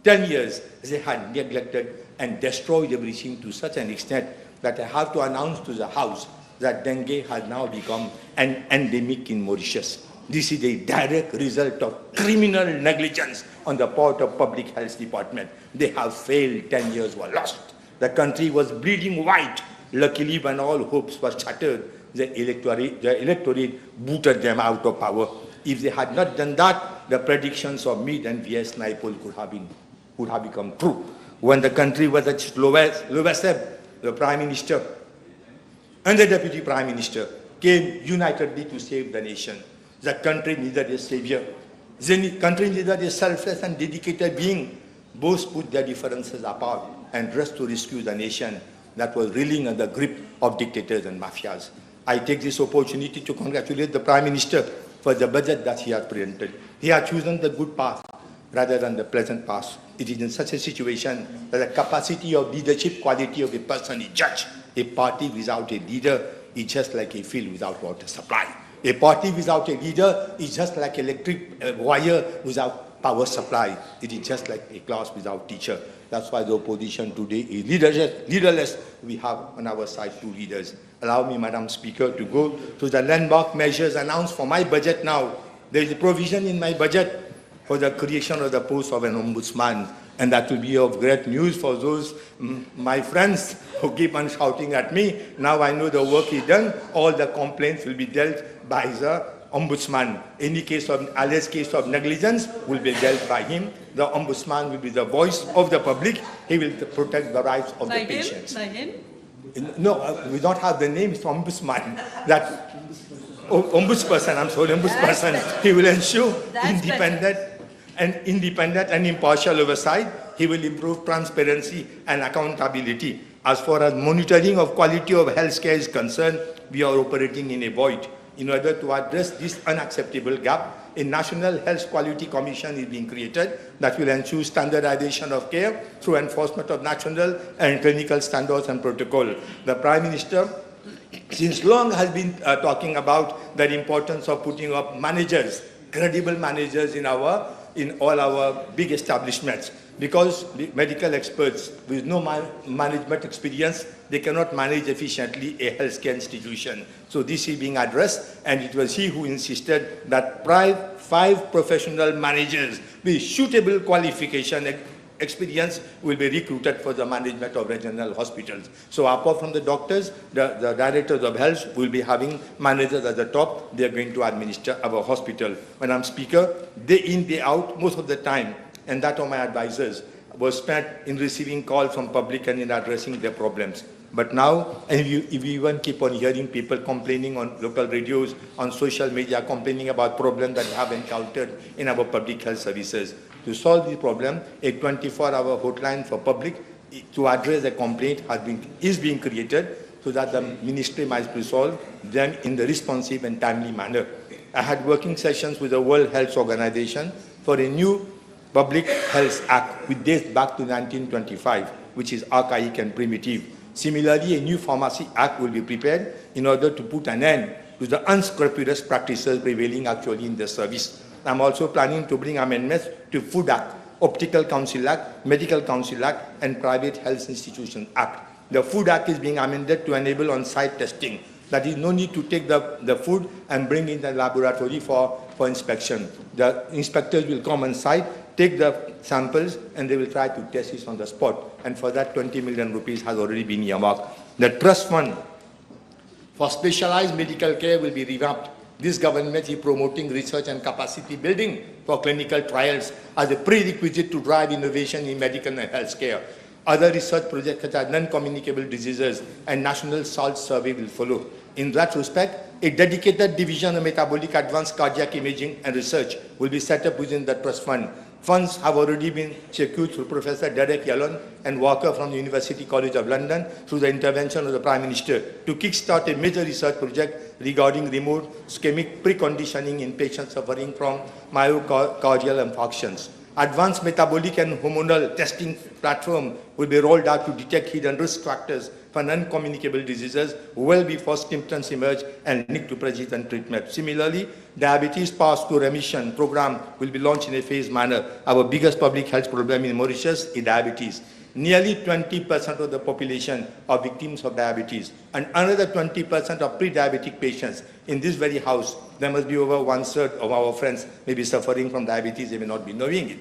10 years, they had neglected and destroyed everything to such an extent that I have to announce to the House that dengue has now become an endemic in Mauritius. This is a direct result of criminal negligence on the part of Public Health Department. They have failed, 10 years were lost. The country was bleeding white. Luckily, when all hopes were shattered, the electorate booted them out of power. If they had not done that, the predictions of Meade and V.S. Naipaul would have become true. When the country was at its lowest ebb, the Prime Minister and the Deputy Prime Minister came unitedly to save the nation. The country needed a savior. The country needed a selfless and dedicated being. Both put their differences apart and rushed to rescue the nation that was reeling under the grip of dictators and mafias. I take this opportunity to congratulate the Prime Minister for the budget that he has presented. He has chosen the good path rather than the pleasant path. It is in such a situation that the capacity of leadership quality of a person is judged. A party without a leader is just like a field without water supply. A party without a leader is just like electric wire without power supply. It is just like a class without teacher. That's why the opposition today is leaderless. We have on our side 2 leaders. Allow me, Madam Speaker, to go to the landmark measures announced for my budget now. There is a provision in my budget for the creation of the post of an ombudsman, and that will be of great news for those my friends who keep on shouting at me. Now I know the work is done. All the complaints will be dealt by the ombudsman. Any alleged case of negligence will be dealt by him. The ombudsman will be the voice of the public. He will protect the rights of the patients. By him? No, we don't have the name. It's ombudsman. That ombudsperson. I'm sorry, ombudsperson. He will ensure independent and impartial oversight. He will improve transparency and accountability. As far as monitoring of quality of healthcare is concerned, we are operating in a void. In order to address this unacceptable gap, a National Health Quality Commission is being created that will ensure standardization of care through enforcement of national and clinical standards and protocol. The Prime Minister, since long, has been talking about the importance of putting up managers, credible managers in all our big establishments, because the medical experts with no management experience, they cannot manage efficiently a healthcare institution. So this is being addressed, and it was he who insisted that 5 professional managers with suitable qualification experience will be recruited for the management of regional hospitals. So apart from the doctors, the directors of health will be having managers at the top. They are going to administer our hospital. Madam Speaker, day in, day out, most of the time, and that of my advisors, was spent in receiving calls from public and in addressing their problems. But now, and if you even keep on hearing people complaining on local radios, on social media, complaining about problems that they have encountered in our public health services. To solve the problem, a 24-hour hotline for public to address a complaint is being created so that the ministry might resolve them in the responsive and timely manner. I had working sessions with the World Health Organization for a new Public Health Act, which dates back to 1925, which is archaic and primitive. Similarly, a new Pharmacy Act will be prepared in order to put an end to the unscrupulous practices prevailing actually in the service. I'm also planning to bring amendments to Food Act, Optical Council Act, Medical Council Act, and Private Health Institutions Act. The Food Act is being amended to enable on-site testing. That is, no need to take the food and bring in the laboratory for inspection. The inspectors will come on site, take the samples, and they will try to test it on the spot. And for that, 20 million rupees has already been earmarked. The trust fund for specialized medical care will be revamped. This government is promoting research and capacity building for clinical trials as a prerequisite to drive innovation in medical and health care. Other research projects such as non-communicable diseases and national SALT survey will follow. In that respect, a dedicated division of metabolic advanced cardiac imaging and research will be set up within the trust fund. Funds have already been secured through Professor Derek Yellon and Walker from the University College of London through the intervention of the Prime Minister to kickstart a major research project regarding remote ischemic preconditioning in patients suffering from myocardial infarctions. Advanced metabolic and hormonal testing platform will be rolled out to detect hidden risk factors for non-communicable diseases well before symptoms emerge and link to persistent treatment. Similarly, diabetes path to remission program will be launched in a phased manner. Our biggest public health problem in Mauritius is diabetes. Nearly 20% of the population are victims of diabetes, and another 20% of pre-diabetic patients. In this very house, there must be over 1/3 of our friends may be suffering from diabetes, they may not be knowing it.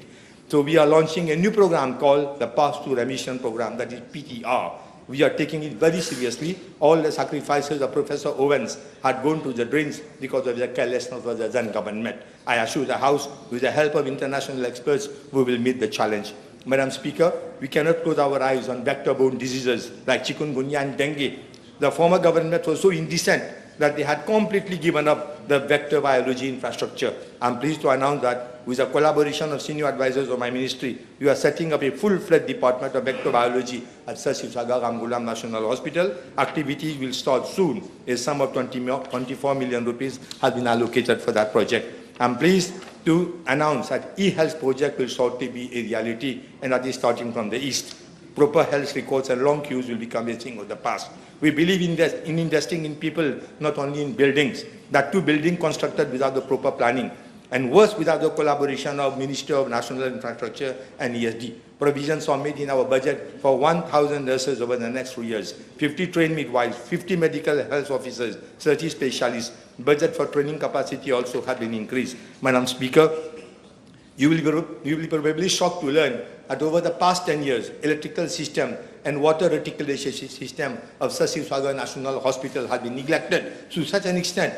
So we are launching a new program called the Path to Remission Program, that is PTR. We are taking it very seriously. All the sacrifices of Professor Owens had gone to the drains because of the carelessness of the then government. I assure the House, with the help of international experts, we will meet the challenge. Madam Speaker, we cannot close our eyes on vector-borne diseases like chikungunya and dengue. The former government was so indecent that they had completely given up the vector biology infrastructure. I'm pleased to announce that with the collaboration of senior advisors of my ministry, we are setting up a full-fledged department of vector biology at Sir Sivsagar Ramgoolam National Hospital. Activities will start soon. A sum of 24 million rupees has been allocated for that project. I'm pleased to announce that e-health project will shortly be a reality, and that is starting from the east. Proper health records and long queues will become a thing of the past. We believe in investing in people, not only in buildings. That too, building constructed without the proper planning and worse without the collaboration of Ministry of National Infrastructure and ESD. Provisions are made in our budget for 1,000 nurses over the next 2 years, 50 trained midwives, 50 medical health officers, 30 specialists. Budget for training capacity also have been increased. Madam Speaker, you will be probably shocked to learn that over the past 10 years, electrical system and water reticulation system of Sasivsagar National Hospital has been neglected to such an extent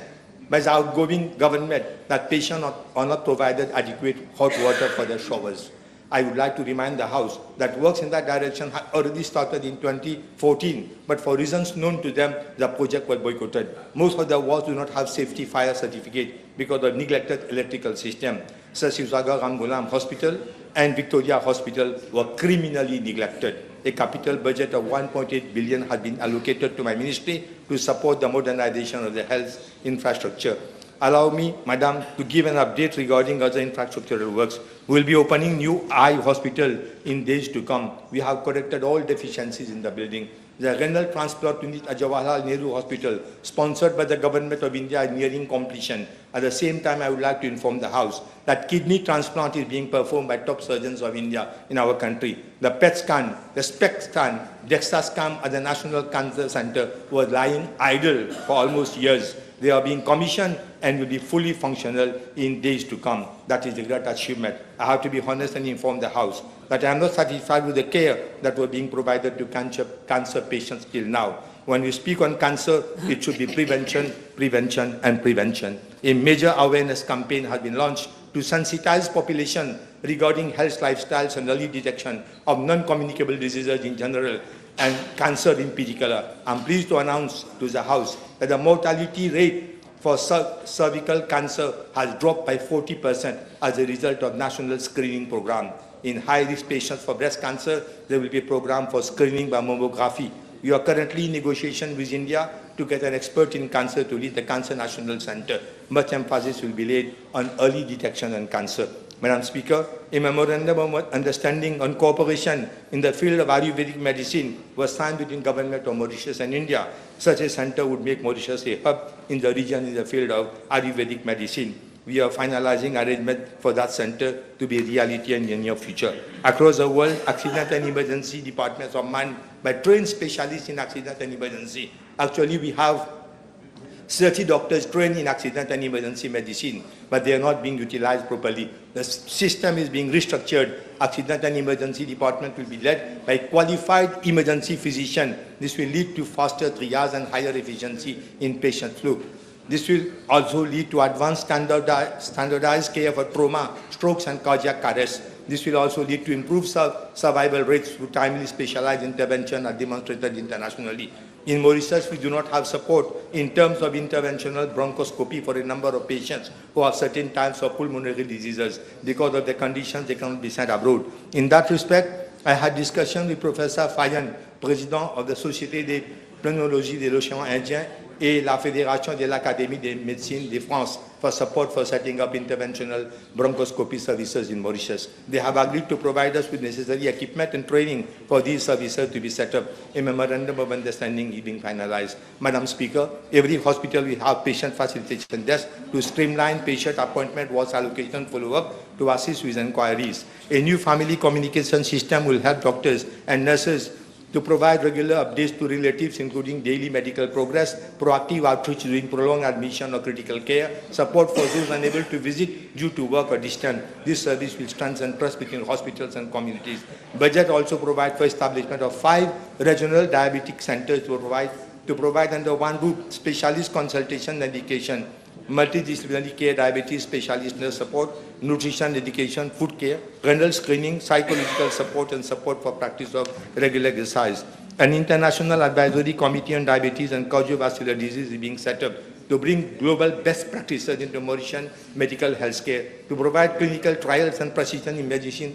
by the outgoing government that patients are not provided adequate hot water for their showers. I would like to remind the House that works in that direction had already started in 2014, but for reasons known to them, the project was boycotted. Most of the wards do not have safety fire certificate because of neglected electrical system. Sasivsagar Ramgulam Hospital and Victoria Hospital were criminally neglected. A capital budget of 1.8 billion has been allocated to my ministry to support the modernization of the health infrastructure. Allow me, Madam, to give an update regarding other infrastructural works. We will be opening new eye hospital in days to come. We have corrected all deficiencies in the building. The renal transplant unit at Jawaharlal Nehru Hospital, sponsored by the Government of India, is nearing completion. At the same time, I would like to inform the House that kidney transplant is being performed by top surgeons of India in our country. The PET scan, the SPECT scan, DEXA scan at the National Cancer Center was lying idle for almost years. They are being commissioned and will be fully functional in days to come. That is a great achievement. I have to be honest and inform the House that I am not satisfied with the care that was being provided to cancer patients till now. When we speak on cancer, it should be prevention, prevention, and prevention. A major awareness campaign has been launched to sensitize population regarding health lifestyles and early detection of non-communicable diseases in general and cancer in particular. I'm pleased to announce to the House that the mortality rate for cervical cancer has dropped by 40% as a result of national screening program. In high-risk patients for breast cancer, there will be a program for screening by mammography. We are currently in negotiation with India to get an expert in cancer to lead the Cancer National Center. Much emphasis will be laid on early detection and cancer. Madam Speaker, a memorandum of understanding on cooperation in the field of Ayurvedic medicine was signed between Government of Mauritius and India. Such a center would make Mauritius a hub in the region in the field of Ayurvedic medicine. We are finalizing arrangement for that center to be a reality in the near future. Across the world, accident and emergency departments are manned by trained specialists in accident and emergency. Actually, we have 30 doctors trained in accident and emergency medicine, but they are not being utilized properly. The system is being restructured. Accident and emergency department will be led by qualified emergency physician. This will lead to faster triage and higher efficiency in patient flow. This will also lead to advanced standardized care for trauma, strokes, and cardiac arrest. This will also lead to improved survival rates through timely specialized intervention as demonstrated internationally. In Mauritius, we do not have support in terms of interventional bronchoscopy for a number of patients who have certain types of pulmonary diseases. Because of the conditions, they cannot be sent abroad. In that respect, I had discussion with Professor Fayan, President of the Société de Pneumologie de l'Océan Indien, et la Fédération de l'Académie de Médecine de France for support for setting up interventional bronchoscopy services in Mauritius. They have agreed to provide us with necessary equipment and training for these services to be set up. A memorandum of understanding is being finalized. Madam Speaker, every hospital will have patient facilitation desk to streamline patient appointment, was allocation follow-up to assist with inquiries. A new family communication system will help doctors and nurses to provide regular updates to relatives, including daily medical progress, proactive outreach during prolonged admission or critical care, support for those unable to visit due to work or distance. This service will strengthen trust between hospitals and communities. Budget also provides for establishment of 5 regional diabetic centers to provide under one roof specialist consultation and education, multidisciplinary care, diabetes specialist nurse support, nutrition, education, food care, renal screening, psychological support, and support for practice of regular exercise. An international advisory committee on diabetes and cardiovascular disease is being set up to bring global best practices into Mauritian medical health care, to provide clinical trials and precision in medicine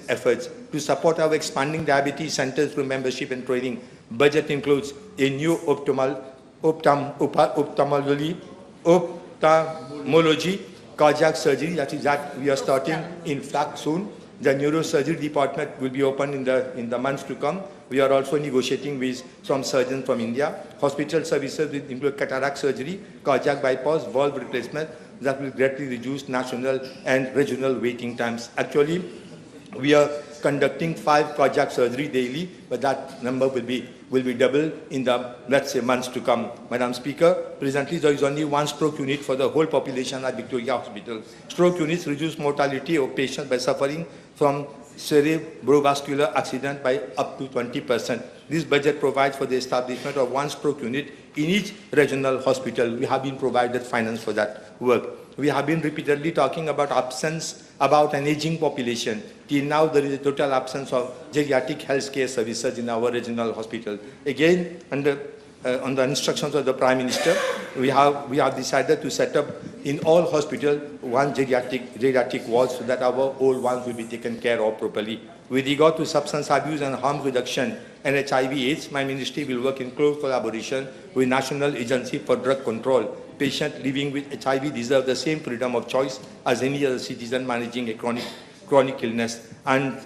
efforts, to support our expanding diabetes centers through membership and training. Budget includes a new ophthalmology, cardiac surgery, that we are starting in fact soon. The neurosurgery department will be open in the months to come. We are also negotiating with some surgeons from India. Hospital services will include cataract surgery, cardiac bypass, valve replacement, that will greatly reduce national and regional waiting times. Actually, we are conducting 5 cardiac surgery daily, but that number will be doubled in the, let's say, months to come. Madam Speaker, presently there is only 1 stroke unit for the whole population at Victoria Hospital. Stroke units reduce mortality of patients by suffering from cerebrovascular accident by up to 20%. This budget provides for the establishment of 1 stroke unit in each regional hospital. We have been provided finance for that work. We have been repeatedly talking about an aging population. Till now, there is a total absence of geriatric healthcare services in our regional hospital. Again, on the instructions of the Prime Minister, we have decided to set up in all hospitals 1 geriatric ward so that our old ones will be taken care of properly. With regard to substance abuse and harm reduction and HIV/AIDS, my ministry will work in close collaboration with National Agency for Drug Control. Patients living with HIV deserve the same freedom of choice as any other citizen managing a chronic illness, and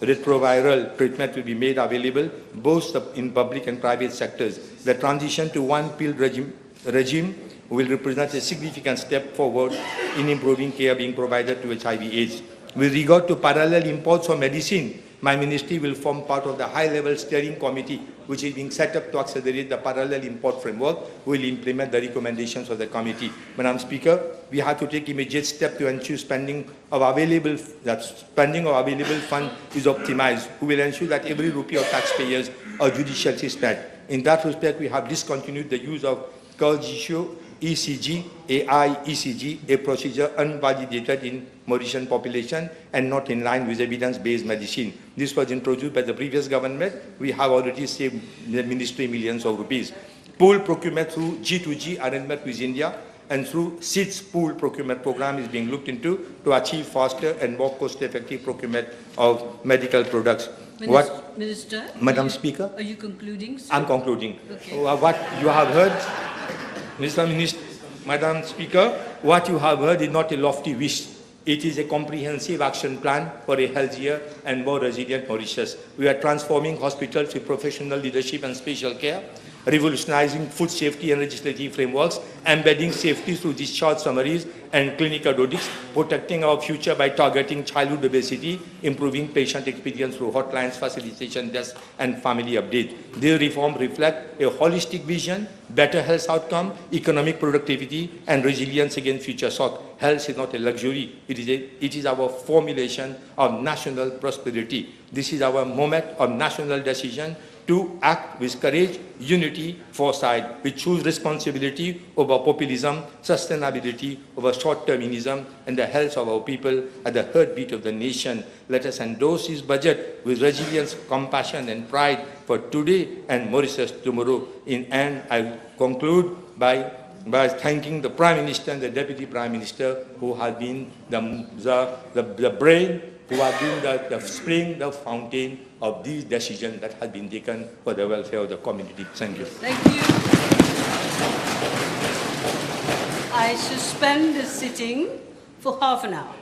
retroviral treatment will be made available both in public and private sectors. The transition to 1 pill regime will represent a significant step forward in improving care being provided to HIV/AIDS. With regard to parallel imports of medicine, my ministry will form part of the high-level steering committee which is being set up to accelerate the parallel import framework. We will implement the recommendations of the committee. Madam Speaker, we have to take immediate steps to ensure spending of available fund is optimized. We will ensure that every rupee of taxpayers are judiciously spent. In that respect, we have discontinued the use of Curgio ECG, AI ECG, a procedure unvalidated in Mauritian population and not in line with evidence-based medicine. This was introduced by the previous government. We have already saved the ministry millions of rupees. Pool procurement through G2G arrangement with India and through SIDS pool procurement program is being looked into to achieve faster and more cost-effective procurement of medical products. Minister? Madam Speaker? Are you concluding, sir? I'm concluding. Okay. What you have heard, Madam Speaker, what you have heard is not a lofty wish. It is a comprehensive action plan for a healthier and more resilient Mauritius. We are transforming hospitals with professional leadership and special care, revolutionizing food safety and legislative frameworks, embedding safety through discharge summaries and clinical audits, protecting our future by targeting childhood obesity, improving patient experience through hotlines, facilitation desks, and family update. These reforms reflect a holistic vision, better health outcome, economic productivity, and resilience against future shock. Health is not a luxury. It is our formulation of national prosperity. This is our moment of national decision to act with courage, unity, foresight. We choose responsibility over populism, sustainability over short-termism, and the health of our people at the heartbeat of the nation. Let us endorse this budget with resilience, compassion, and pride for today and Mauritius tomorrow. In end, I conclude by thanking the Prime Minister and the Deputy Prime Minister who have been the brain, who have been the spring, the fountain of these decisions that have been taken for the welfare of the community. Thank you. Thank you. I suspend the sitting for half an hour.